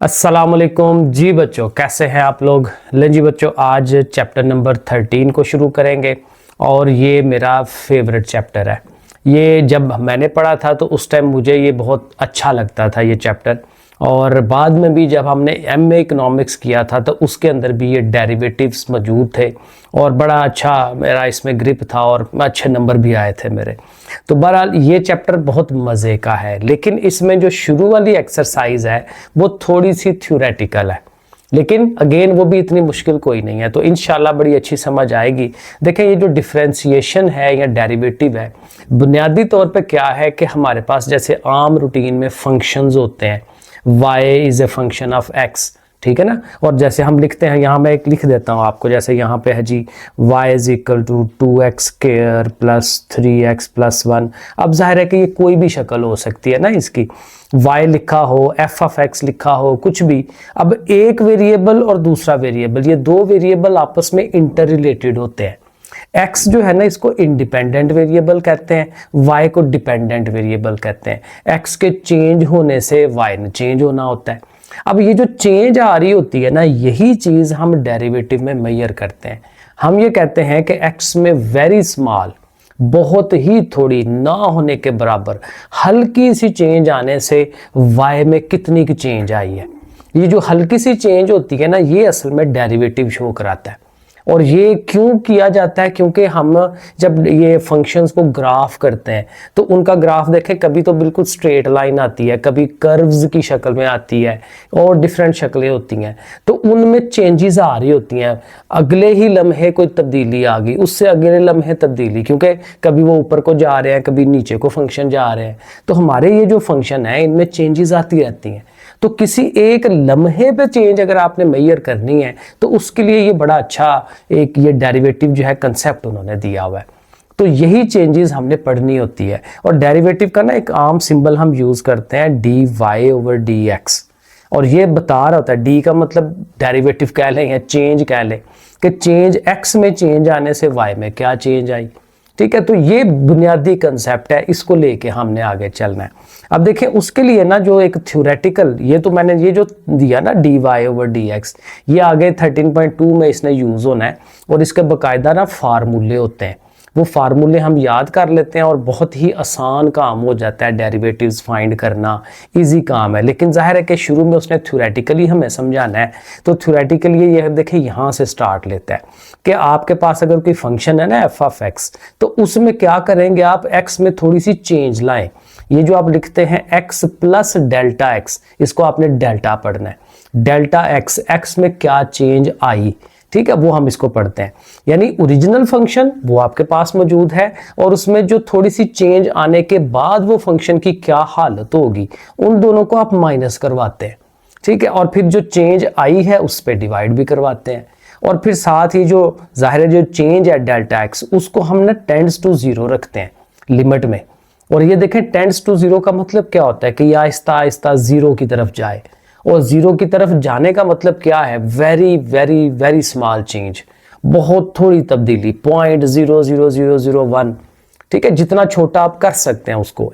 अस्सलाम वालेकुम जी बच्चों, कैसे हैं आप लोग। लें जी बच्चों, आज चैप्टर नंबर 13 को शुरू करेंगे और ये मेरा फेवरेट चैप्टर है। ये जब मैंने पढ़ा था तो उस टाइम मुझे ये बहुत अच्छा लगता था ये चैप्टर, और बाद में भी जब हमने एमए इकोनॉमिक्स किया था तो उसके अंदर भी ये डेरिवेटिव्स मौजूद थे और बड़ा अच्छा मेरा इसमें ग्रिप था और अच्छे नंबर भी आए थे मेरे। तो बहरहाल ये चैप्टर बहुत मज़े का है, लेकिन इसमें जो शुरू वाली एक्सरसाइज है वो थोड़ी सी थ्योरेटिकल है, लेकिन अगेन वो भी इतनी मुश्किल कोई नहीं है, तो इंशाल्लाह बड़ी अच्छी समझ आएगी। देखें, ये जो डिफरेंशिएशन है या डेरिवेटिव है, बुनियादी तौर पे क्या है कि हमारे पास जैसे आम रूटीन में फंक्शंस होते हैं, y is a function of x, ठीक है ना। और जैसे हम लिखते हैं, यहाँ मैं एक लिख देता हूँ आपको, जैसे यहाँ पे है जी y is equal to 2x square plus 3x plus 1। अब जाहिर है कि ये कोई भी शक्ल हो सकती है ना इसकी, y लिखा हो, f ऑफ x लिखा हो, कुछ भी। अब एक वेरिएबल और दूसरा वेरिएबल, ये दो वेरिएबल आपस में इंटर रिलेटेड होते हैं। x जो है ना, इसको इंडिपेंडेंट वेरिएबल कहते हैं, y को डिपेंडेंट वेरिएबल कहते हैं। x के चेंज होने से y ने चेंज होना होता है। अब ये जो चेंज आ रही होती है ना, यही चीज़ हम डेरिवेटिव में मेजर करते हैं। हम ये कहते हैं कि x में वेरी स्मॉल, बहुत ही थोड़ी, ना होने के बराबर हल्की सी चेंज आने से y में कितनी की चेंज आई है। ये जो हल्की सी चेंज होती है ना, ये असल में डेरिवेटिव शो कराता है। और ये क्यों किया जाता है? क्योंकि हम जब ये फंक्शंस को ग्राफ करते हैं तो उनका ग्राफ देखें, कभी तो बिल्कुल स्ट्रेट लाइन आती है, कभी कर्व्स की शक्ल में आती है और डिफरेंट शक्लें होती हैं, तो उनमें चेंजेस आ रही होती हैं। अगले ही लम्हे कोई तब्दीली आ गई, उससे अगले लम्हे तब्दीली, क्योंकि कभी वो ऊपर को जा रहे हैं, कभी नीचे को फंक्शन जा रहे हैं। तो हमारे ये जो फंक्शन है इनमें चेंजेस आती रहती हैं। तो किसी एक लम्हे पे चेंज अगर आपने मेजर करनी है तो उसके लिए ये बड़ा अच्छा एक ये डेरिवेटिव जो है कंसेप्ट उन्होंने दिया हुआ है। तो यही चेंजेस हमने पढ़नी होती है। और डेरिवेटिव का ना एक आम सिंबल हम यूज करते हैं, d y over d x, और ये बता रहा होता है, डी का मतलब डेरिवेटिव कह लें या चेंज कह लें, कि चेंज एक्स में चेंज आने से वाई में क्या चेंज आई। ठीक है, तो ये बुनियादी कंसेप्ट है, इसको लेके हमने आगे चलना है। अब देखें, उसके लिए ना जो एक थ्योरेटिकल, ये तो मैंने ये जो दिया ना d y over d x, ये आगे 13.2 में इसने यूज होना है और इसके बाकायदा ना फार्मूले होते हैं। वो फार्मूले हम याद कर लेते हैं और बहुत ही आसान काम हो जाता है, डेरिवेटिव्स फाइंड करना इजी काम है। लेकिन जाहिर है कि शुरू में उसने थ्योरेटिकली हमें समझाना है, तो थ्योरेटिकली ये देखिए यहाँ से स्टार्ट लेता है कि आपके पास अगर कोई फंक्शन है ना एफ ऑफ एक्स, तो उसमें क्या करेंगे आप, एक्स में थोड़ी सी चेंज लाएं। ये जो आप लिखते हैं एक्स प्लस डेल्टा एक्स, इसको आपने डेल्टा पढ़ना है। डेल्टा एक्स, एक्स में क्या चेंज आई, ठीक है, वो हम इसको पढ़ते हैं। यानी ओरिजिनल फंक्शन वो आपके पास मौजूद है और उसमें जो थोड़ी सी चेंज आने के बाद वो फंक्शन की क्या हालत होगी, उन दोनों को आप माइनस करवाते हैं। ठीक है, और फिर जो चेंज आई है उस पर डिवाइड भी करवाते हैं। और फिर साथ ही जो जाहिर है जो चेंज है डेल्टा एक्स, उसको हम ना टेंड्स टू जीरो रखते हैं लिमिट में। और ये देखें, टेंड्स टू जीरो का मतलब क्या होता है कि यह आहिस्ता आहिस्ता जीरो की तरफ जाए। और जीरो की तरफ जाने का मतलब क्या है, very very very small change, बहुत थोड़ी तब्दीली, 0.00001। ठीक है, जितना छोटा आप कर सकते हैं उसको,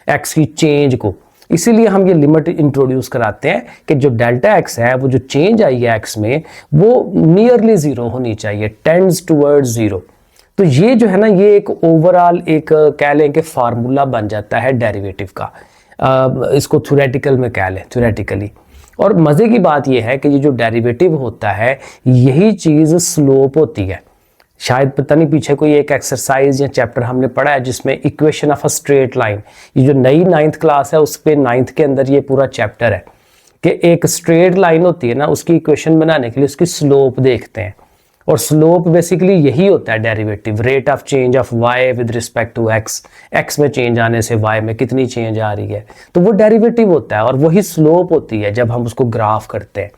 एक्स की चेंज को। इसीलिए हम ये लिमिट इंट्रोड्यूस कराते हैं कि जो डेल्टा एक्स है, वो जो चेंज आई है एक्स में, वो नियरली जीरो होनी चाहिए, टेंड्स टुवर्ड्स जीरो। तो ये जो है ना, ये एक ओवरऑल एक कह लें कि फार्मूला बन जाता है डेरिवेटिव का। इसको थ्योरेटिकल में कह लें, थ्योरेटिकली। और मज़े की बात यह है कि ये जो डेरिवेटिव होता है, यही चीज़ स्लोप होती है। शायद पता नहीं पीछे कोई एक एक्सरसाइज या चैप्टर हमने पढ़ा है जिसमें equation of a straight line, ये जो नई 9th क्लास है उस पे 9th के अंदर ये पूरा चैप्टर है कि एक स्ट्रेट लाइन होती है ना, उसकी इक्वेशन बनाने के लिए उसकी स्लोप देखते हैं। और स्लोप बेसिकली यही होता है derivative, rate of change of y with respect to x, x में चेंज आने से y में कितनी चेंज आ रही है, तो वो डेरिवेटिव होता है। और वही स्लोप होती है जब हम उसको ग्राफ करते हैं।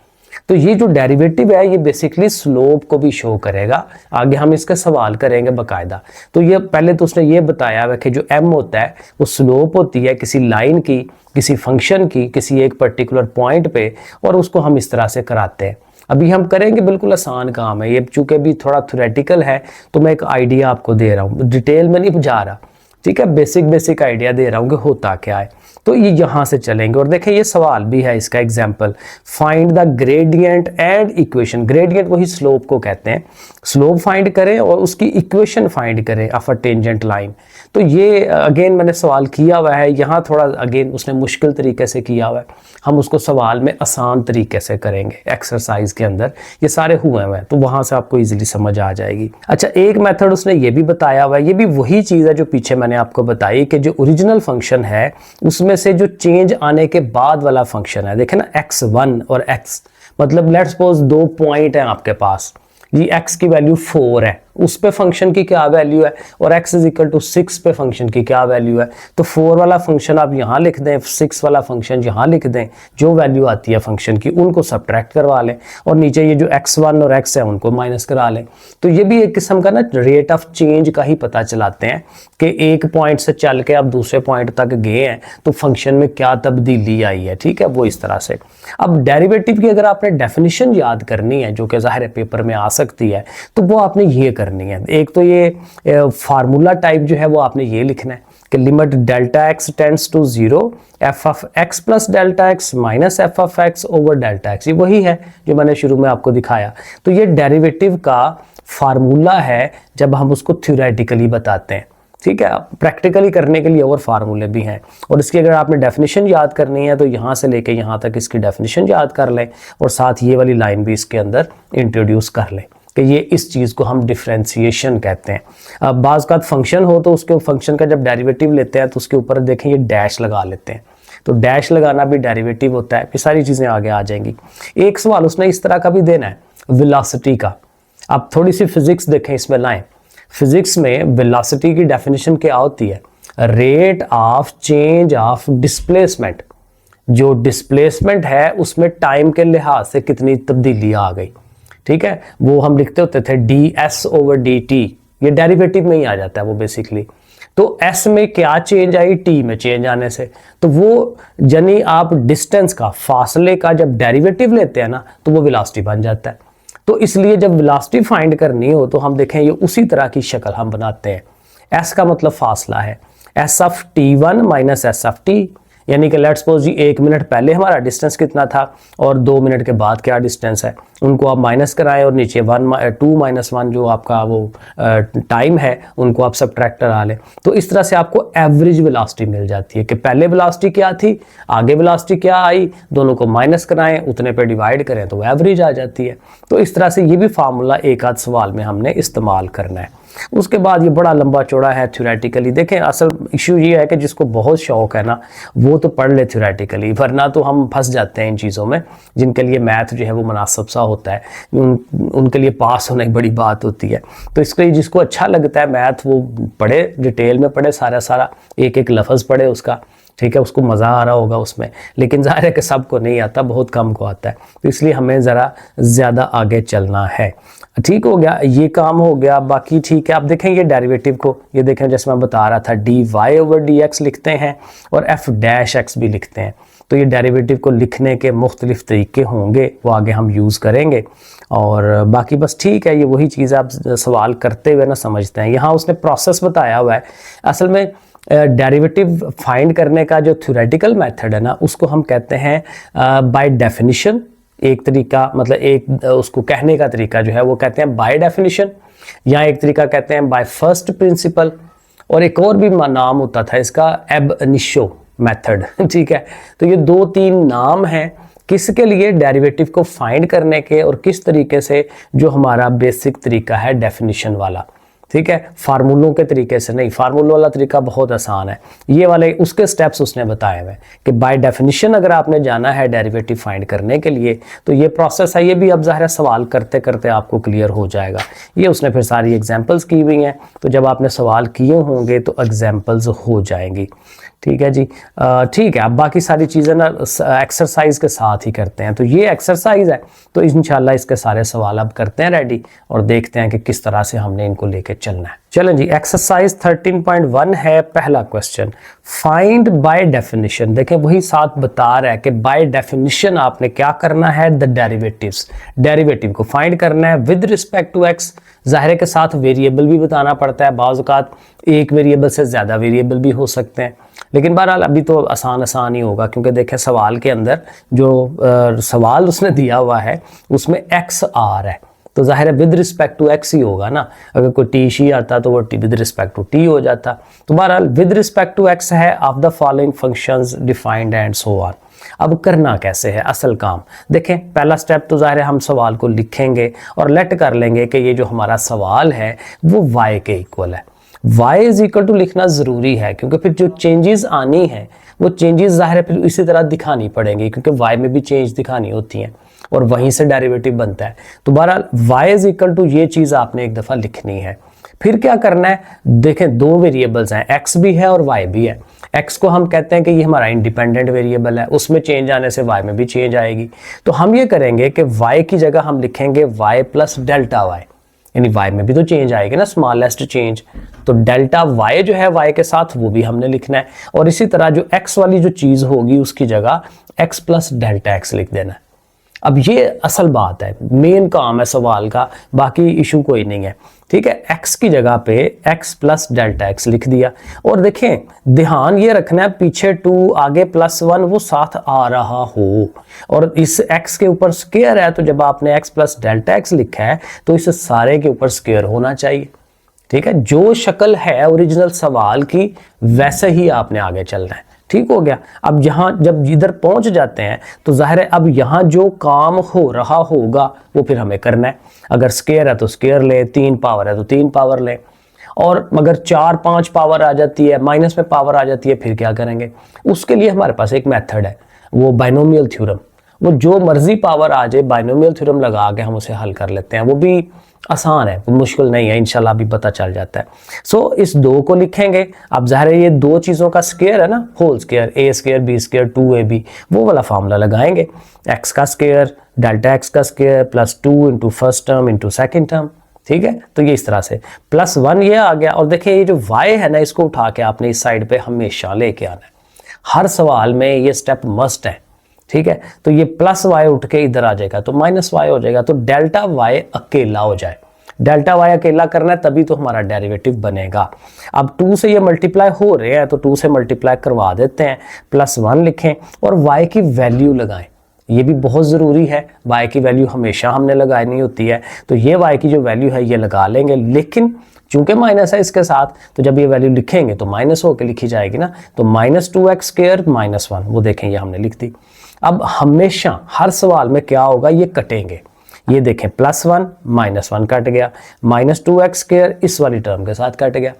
तो ये जो डेरिवेटिव है, ये बेसिकली स्लोप को भी शो करेगा। आगे हम इसका सवाल करेंगे बाकायदा। तो ये पहले तो उसने ये बताया है कि जो m होता है वो स्लोप होती है किसी लाइन की, किसी फंक्शन की, किसी एक पर्टिकुलर पॉइंट पे, और उसको हम इस तरह से कराते हैं। अभी हम करेंगे, बिल्कुल आसान काम है ये, चूंकि अभी थोड़ा थ्योरेटिकल है तो मैं एक आइडिया आपको दे रहा हूँ, डिटेल में नहीं जा रहा। ठीक है, बेसिक आइडिया दे रहा हूँ कि होता क्या है। तो ये यहाँ से चलेंगे। और देखें ये सवाल भी है इसका example, find the gradient and equation. Gradient वही स्लोप को कहते हैं, स्लोप फाइंड करें और उसकी इक्वेशन फाइंड करें ऑफ अ टेंजेंट लाइन। तो ये अगेन मैंने सवाल किया हुआ है, यहाँ थोड़ा अगेन उसने मुश्किल तरीके से किया हुआ है, हम उसको सवाल में आसान तरीके से करेंगे एक्सरसाइज के अंदर, ये सारे हुए हैं तो वहाँ से आपको ईजिली समझ आ जाएगी। अच्छा, एक मेथड उसने ये भी बताया हुआ है, ये भी वही चीज़ है जो पीछे मैंने आपको बताई कि जो ओरिजिनल फंक्शन है उसमें से जो चेंज आने के बाद वाला फंक्शन है, देखें ना x1 और x, मतलब लेट्स सपोज 2 पॉइंट हैं आपके पास, ये x की वैल्यू 4 है, उस पे फंक्शन की क्या वैल्यू है, और x इज इक्वल टू 6 पे फंक्शन की क्या वैल्यू है। तो 4 वाला फंक्शन आप यहाँ लिख दें, 6 वाला फंक्शन यहाँ लिख दें, जो वैल्यू आती है फंक्शन की उनको सब्ट्रैक्ट करवा लें और नीचे ये जो x1 और x है उनको माइनस करा लें। तो ये भी एक किस्म का ना रेट ऑफ चेंज का ही पता चलाते हैं कि एक पॉइंट से चल के आप दूसरे पॉइंट तक गए हैं तो फंक्शन में क्या तब्दीली आई है, ठीक है, वो इस तरह से। अब डेरिवेटिव की अगर आपने डेफिनेशन याद करनी है जो कि ज़ाहिर है पेपर में आ सकती है, तो वो आपने ये करनी है। एक तो ये फार्मूला टाइप जो है वो आपने ये लिखना है कि limit delta x tends to 0 f of x plus delta x minus f of x over delta x, ये वही है जो मैंने शुरू में आपको दिखाया। तो ये डेरिवेटिव का फार्मूला है जब हम उसको थ्योरेटिकली बताते हैं, ठीक है। प्रैक्टिकली करने के लिए और फार्मूले भी हैं, और इसकी अगर आपने डेफिनेशन याद करनी है तो यहाँ से लेके यहाँ तक इसकी डेफिनेशन याद कर लें और साथ ये वाली लाइन भी इसके अंदर इंट्रोड्यूस कर लें कि ये इस चीज़ को हम डिफरेंशिएशन कहते हैं। अब बाज़ का फंक्शन हो तो उसके फंक्शन का जब डेरिवेटिव लेते हैं तो उसके ऊपर देखें ये डैश लगा लेते हैं, तो डैश लगाना भी डेरिवेटिव होता है। ये सारी चीज़ें आगे आ जाएंगी। एक सवाल उसने इस तरह का भी देना है वेलोसिटी का। आप थोड़ी सी फिजिक्स देखें इसमें लाएं। फिजिक्स में वेलोसिटी की डेफिनेशन क्या होती है, rate of change of displacement. जो डिस्प्लेसमेंट है उसमें टाइम के लिहाज से कितनी तब्दीली आ गई, ठीक है, वो हम लिखते होते थे ds ओवर dt, ये डेरिवेटिव में ही आ जाता है वो बेसिकली। तो s में क्या चेंज आई, t में चेंज आने से, तो वो यानी आप डिस्टेंस का, फासले का जब डेरिवेटिव लेते हैं ना तो वो वेलोसिटी बन जाता है। तो इसलिए जब वेलोसिटी फाइंड करनी हो तो हम देखें ये उसी तरह की शक्ल हम बनाते हैं। s का मतलब फासला है, s of t1 minus s of t, यानी कि लेट्स सपोज जी 1 मिनट पहले हमारा डिस्टेंस कितना था और 2 मिनट के बाद क्या डिस्टेंस है, उनको आप माइनस कराएं और नीचे 2 माइनस 1 जो आपका वो टाइम है उनको आप सब्ट्रैक्ट करा लें। तो इस तरह से आपको एवरेज वेलोसिटी मिल जाती है कि पहले वेलोसिटी क्या थी, आगे वेलोसिटी क्या आई, दोनों को माइनस कराएं, उतने पे डिवाइड करें तो एवरेज आ जाती है। तो इस तरह से ये भी फार्मूला एक आध सवाल में हमने इस्तेमाल करना है। उसके बाद ये बड़ा लंबा चौड़ा है थ्योरेटिकली। देखें असल इशू ये है कि जिसको बहुत शौक है ना वो तो पढ़ ले थ्योरेटिकली, वरना तो हम फंस जाते हैं इन चीज़ों में। जिनके लिए मैथ जो है वो मुनासिब सा होता है उनके लिए पास होना एक बड़ी बात होती है। तो इसके लिए जिसको अच्छा लगता है मैथ वो पढ़े, डिटेल में पढ़े, सारा एक एक लफ्ज़ पढ़े उसका, ठीक है, उसको मज़ा आ रहा होगा उसमें। लेकिन ज़ाहिर है कि सबको नहीं आता, बहुत कम को आता है, तो इसलिए हमें ज़रा ज़्यादा आगे चलना है। ठीक हो गया, ये काम हो गया। बाकी ठीक है, आप देखें ये डेरिवेटिव को, ये देखें जैसे मैं बता रहा था dy ओवर dx लिखते हैं और f डैश x भी लिखते हैं। तो ये डेरिवेटिव को लिखने के मुख्तलिफ तरीके होंगे, वो आगे हम यूज़ करेंगे। और बाकी बस ठीक है, ये वही चीज़ आप सवाल करते हुए ना समझते हैं। यहाँ उसने प्रोसेस बताया हुआ है। असल में डेरिवेटिव फाइंड करने का जो थ्योरेटिकल मेथड है ना उसको हम कहते हैं बाय डेफिनिशन। एक तरीका मतलब एक उसको कहने का तरीका जो है वो कहते हैं बाय डेफिनिशन, या एक तरीका कहते हैं बाय फर्स्ट प्रिंसिपल, और एक और भी नाम होता था इसका एब इनिशियो मेथड, ठीक है। तो ये 2-3 नाम हैं किसके लिए, डेरिवेटिव को फाइंड करने के, और किस तरीके से जो हमारा बेसिक तरीका है डेफिनिशन वाला, ठीक है, फार्मूलों के तरीके से नहीं। फार्मूलों वाला तरीका बहुत आसान है, ये वाले उसके स्टेप्स उसने बताए हुए कि बाय डेफिनिशन अगर आपने जाना है डेरिवेटिव फाइंड करने के लिए तो ये प्रोसेस है। ये भी अब ज़ाहिर सवाल करते करते आपको क्लियर हो जाएगा। ये उसने फिर सारी एग्जांपल्स की हुई हैं, तो जब आपने सवाल किए होंगे तो एग्जांपल्स हो जाएंगी, ठीक है जी। ठीक है, अब बाकी सारी चीज़ें ना एक्सरसाइज के साथ ही करते हैं। तो ये एक्सरसाइज है, तो इंशाल्लाह इसके सारे सवाल अब करते हैं रेडी और देखते हैं कि किस तरह से हमने इनको लेके चलना है। चलें जी, एक्सरसाइज 13.1 है पहला क्वेश्चन, फाइंड बाय डेफिनेशन। देखें वही साथ बता रहा है कि बाय डेफिनेशन आपने क्या करना है, द डेरिवेटिव्स, डेरिवेटिव को फाइंड करना है विद रिस्पेक्ट टू एक्स। जाहिर के साथ वेरिएबल भी बताना पड़ता है, बाज़ औक़ात एक वेरिएबल से ज़्यादा वेरिएबल भी हो सकते हैं, लेकिन बहरहाल अभी तो आसान ही होगा, क्योंकि देखें सवाल के अंदर जो सवाल उसने दिया हुआ है उसमें एक्स आ रहा है, तो जाहिर है विद रिस्पेक्ट टू एक्स ही होगा ना। अगर कोई टी शी आता तो वो विद रिस्पेक्ट टू टी हो जाता। तो बहरहाल विद रिस्पेक्ट टू एक्स है, of the following functions defined and so on. अब करना कैसे है असल काम, देखें पहला स्टेप तो जाहिर है हम सवाल को लिखेंगे और लेट कर लेंगे कि ये जो हमारा सवाल है वो y के इक्वल है। y इज इक्वल टू लिखना ज़रूरी है, क्योंकि फिर जो चेंजेस आनी है वो चेंजेस जाहिर है फिर इसी तरह दिखानी पड़ेंगी, क्योंकि y में भी चेंज दिखानी होती हैं और वहीं से डेरिवेटिव बनता है। तो बहरहाल y इज इक्वल टू ये चीज़ आपने एक दफ़ा लिखनी है। फिर क्या करना है, देखें दो वेरिएबल्स हैं, x भी है और y भी है। x को हम कहते हैं कि ये हमारा इंडिपेंडेंट वेरिएबल है, उसमें चेंज आने से y में भी चेंज आएगी। तो हम ये करेंगे कि y की जगह हम लिखेंगे y प्लस डेल्टा y, यानी y में भी तो चेंज आएगी ना, स्मॉलेस्ट चेंज। तो डेल्टा y जो है y के साथ वो भी हमने लिखना है, और इसी तरह जो x वाली जो चीज़ होगी उसकी जगह x प्लस डेल्टा x लिख देना है। अब ये असल बात है, मेन काम है सवाल का, बाकी इशू कोई नहीं है, ठीक है। x की जगह पे x प्लस डेल्टा x लिख दिया, और देखें ध्यान ये रखना है पीछे 2 आगे +1 वो साथ आ रहा हो, और इस x के ऊपर स्क्वायर है, तो जब आपने x प्लस डेल्टा x लिखा है तो इस सारे के ऊपर स्क्वायर होना चाहिए, ठीक है। जो शक्ल है ओरिजिनल सवाल की वैसे ही आपने आगे चलना है, ठीक हो गया। अब यहाँ जब इधर पहुंच जाते हैं तो जाहिर है अब यहाँ जो काम हो रहा होगा वो फिर हमें करना है। अगर स्क्वायर है तो स्क्वायर ले, 3 पावर है तो 3 पावर ले, और अगर 4-5 पावर आ जाती है, माइनस में पावर आ जाती है, फिर क्या करेंगे। उसके लिए हमारे पास एक मेथड है, वो बाइनोमियल थ्योरम। वो जो मर्जी पावर आ जाए बाइनोमियल थ्योरम लगा के हम उसे हल कर लेते हैं, वो भी आसान है, मुश्किल नहीं है, इंशाल्लाह भी पता चल जाता है। सो इस 2 को लिखेंगे। अब ज़ाहिर है ये 2 चीज़ों का स्क्वायर है ना, whole square, a square b square 2ab, वो वाला फार्मूला लगाएंगे, x का स्क्वायर डेल्टा x का square plus 2 into first term into second term, ठीक है। तो ये इस तरह से +1 ये आ गया। और देखिए ये जो y है ना, इसको उठा के आपने इस साइड पे हमेशा लेके आना है, हर सवाल में ये स्टेप मस्ट है, ठीक है। तो ये प्लस y उठ के इधर आ जाएगा तो माइनस y हो जाएगा, तो डेल्टा y अकेला हो जाए। डेल्टा y अकेला करना है तभी तो हमारा डेरिवेटिव बनेगा। अब 2 से ये मल्टीप्लाई हो रहे हैं तो 2 से मल्टीप्लाई करवा देते हैं, +1 लिखें और y की वैल्यू लगाएं, ये भी बहुत ज़रूरी है। y की वैल्यू हमेशा हमने लगानी होती है, तो ये y की जो वैल्यू है ये लगा लेंगे, लेकिन चूंकि माइनस है इसके साथ तो जब ये वैल्यू लिखेंगे तो माइनस होकर लिखी जाएगी ना, तो -2x स्क्वायर -1, वो देखें ये हमने लिख दी। अब हमेशा हर सवाल में क्या होगा, ये कटेंगे, ये देखें +1 -1 कट गया, -2x स्क्वायर इस वाली टर्म के साथ कट गया,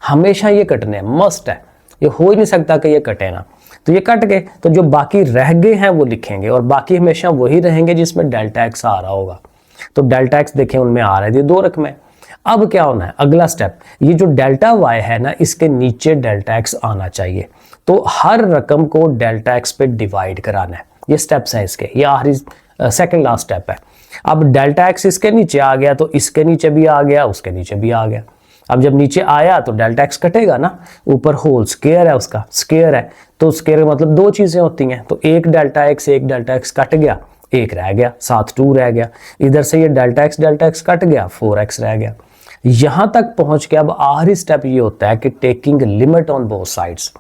हमेशा ये कटने मस्ट है, ये हो ही नहीं सकता कि ये कटे ना। तो ये कट गए, तो जो बाकी रह गए हैं वो लिखेंगे, और बाकी हमेशा वही रहेंगे जिसमें डेल्टा x आ रहा होगा। तो डेल्टा x देखें उनमें आ रहे थे 2 रकमें। अब क्या होना है, अगला स्टेप, ये जो डेल्टा y है ना, इसके नीचे डेल्टा x आना चाहिए, तो हर रकम को डेल्टा x पे डिवाइड कराना है। ये स्टेप्स हैं इसके, ये आखिरी सेकंड लास्ट स्टेप है। अब डेल्टा x इसके नीचे आ गया तो इसके नीचे भी आ गया, उसके नीचे भी आ गया। अब जब नीचे आया तो डेल्टा x कटेगा ना, ऊपर होल स्क्वायर है, उसका स्क्वायर है, तो स्क्वायर मतलब 2 चीजें होती हैं, तो एक डेल्टा x कट गया, एक रह गया, साथ 2 रह गया। इधर से ये डेल्टा x कट गया, 4x रह गया। यहां तक पहुंच के अब आखिरी स्टेप ये होता है कि taking limit on both sides.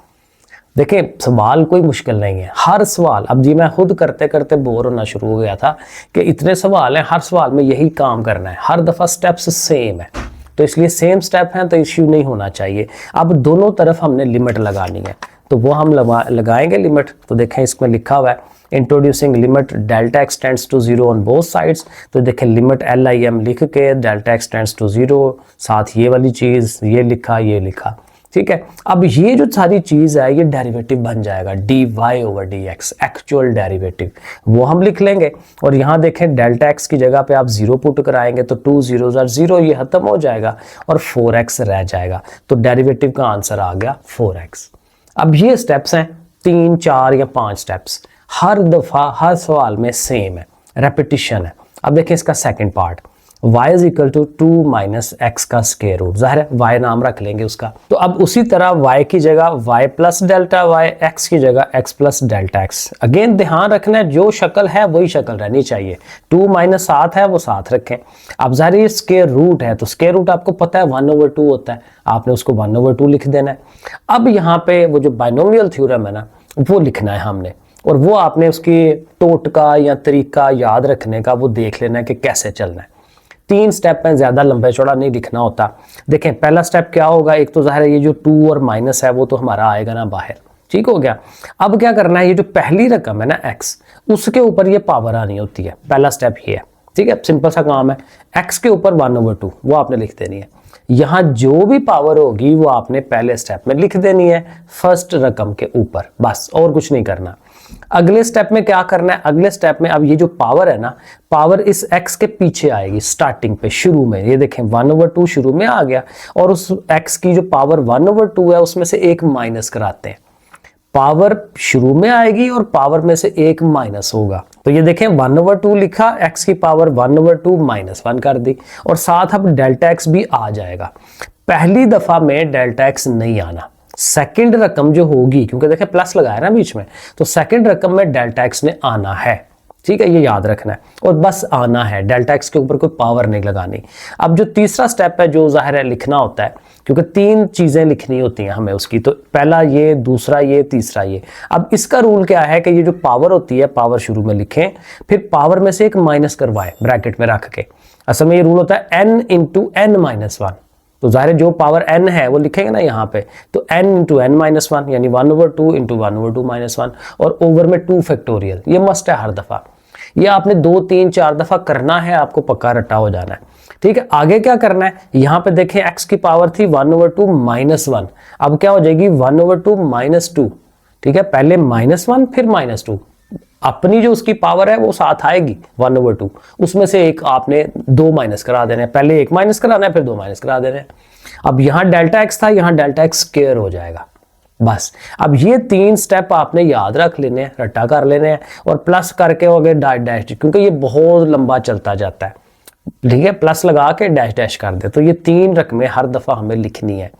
देखें सवाल कोई मुश्किल नहीं है, हर सवाल, अब जी मैं खुद करते करते बोर होना शुरू हो गया था कि इतने सवाल हैं, हर सवाल में यही काम करना है, हर दफ़ा स्टेप्स सेम है, तो इसलिए सेम स्टेप हैं तो इश्यू नहीं होना चाहिए। अब दोनों तरफ हमने लिमिट लगानी है, तो वो हम लगाएंगे लिमिट। तो देखें इसमें लिखा हुआ है introducing limit delta x tends to 0 on both sides. तो देखें लिमिट LIM लिख के डेल्टा x टेंड्स टू 0, साथ ये वाली चीज़, ये लिखा, ठीक है। अब ये जो सारी चीज़ है ये डेरिवेटिव बन जाएगा dy/dx, एक्चुअल डेरिवेटिव, वो हम लिख लेंगे। और यहाँ देखें डेल्टा x की जगह पे आप 0 पुट कराएंगे तो 2 0s are 0, ये खत्म हो जाएगा और 4x रह जाएगा, तो डेरिवेटिव का आंसर आ गया 4x। अब ये स्टेप्स हैं 3, 4 या 5 स्टेप्स, हर दफ़ा हर सवाल में सेम है, रेपिटिशन है। अब देखें इसका second part, y is equal to 2 minus x का स्क्वायर रूट, जाहिर है y नाम रख लेंगे उसका। तो अब उसी तरह y की जगह y plus delta y, x की जगह x plus delta x। Again ध्यान रखना है जो शक्ल है वही शक्ल रहनी चाहिए। 2 माइनस 7 है वो 7 रखें। अब जाहिर ये स्क्वायर रूट है तो स्क्वायर रूट आपको पता है 1/2 होता है, आपने उसको 1/2 लिख देना है। अब यहाँ पे वो जो बाइनोमियल थ्योरम है ना वो लिखना है हमने, और वो आपने उसकी टोटका या तरीका याद रखने का वो देख लेना है कि कैसे चलना है। 3 स्टेप में, ज्यादा लंबा चौड़ा नहीं लिखना होता। देखें पहला स्टेप क्या होगा, एक तो जाहिर है ये जो 2 और माइनस है वो तो हमारा आएगा ना बाहर, ठीक हो गया। अब क्या करना है, ये जो पहली रकम है ना x, उसके ऊपर ये पावर आनी होती है, पहला स्टेप ये है, ठीक है, सिंपल सा काम है। x के ऊपर 1/2 वो आपने लिख देनी है। यहाँ जो भी पावर होगी वो आपने पहले स्टेप में लिख देनी है फर्स्ट रकम के ऊपर, बस और कुछ नहीं करना। अगले स्टेप में क्या करना है, अगले स्टेप में अब ये जो पावर है ना, पावर इस x के पीछे आएगी स्टार्टिंग पे, शुरू में। ये देखें 1/2 शुरू में आ गया, और उस x की जो पावर 1/2 है उसमें से एक माइनस कराते हैं। पावर शुरू में आएगी और पावर में से एक माइनस होगा, तो ये देखें 1/2 लिखा, x की पावर 1/2 माइनस 1 कर दी, और साथ अब डेल्टा x भी आ जाएगा। पहली दफा में डेल्टा x नहीं आना, सेकंड रकम जो होगी, क्योंकि देखें प्लस लगाया ना बीच में, तो सेकंड रकम में डेल्टा x ने आना है, ठीक है, ये याद रखना है, और बस आना है, डेल्टा x के ऊपर कोई पावर नहीं लगानी। अब जो तीसरा स्टेप है जो जाहिर है लिखना होता है, क्योंकि 3 चीजें लिखनी होती हैं हमें उसकी, तो पहला ये, दूसरा ये, तीसरा ये। अब इसका रूल क्या है कि ये जो पावर होती है, पावर शुरू में लिखें, फिर पावर में से एक माइनस करवाएं ब्रैकेट में रख के। असल में ये रूल होता है n इंटू n माइनस 1, तो जाहिर है जो पावर n है वो लिखेंगे ना यहाँ पे, तो n इंटू n माइनस 1 यानी 1/2 इंटू 1/2 माइनस 1, और ओवर में 2 फैक्टोरियल, ये मस्ट है हर दफा। ये आपने 2, 3, 4 दफा करना है, आपको पक्का रट्टा हो जाना है, ठीक है। आगे क्या करना है, यहाँ पे देखें x की पावर थी 1/2 माइनस 1, अब क्या हो जाएगी 1/2 माइनस 2, ठीक है, पहले -1 फिर -2, अपनी जो उसकी पावर है वो साथ आएगी 1/2, उसमें से एक आपने 2 माइनस करा देने, पहले 1 माइनस कराना है फिर 2 माइनस करा देने। अब यहाँ डेल्टा x था, यहाँ डेल्टा x स्क्वायर हो जाएगा, बस। अब ये 3 स्टेप आपने याद रख लेने हैं, रट्टा कर लेने हैं, और प्लस करके हो गए डैश, क्योंकि ये बहुत लंबा चलता जाता है, ठीक है, प्लस लगा के डैश डैश कर दे। तो ये 3 रकमें हर दफा हमें लिखनी है,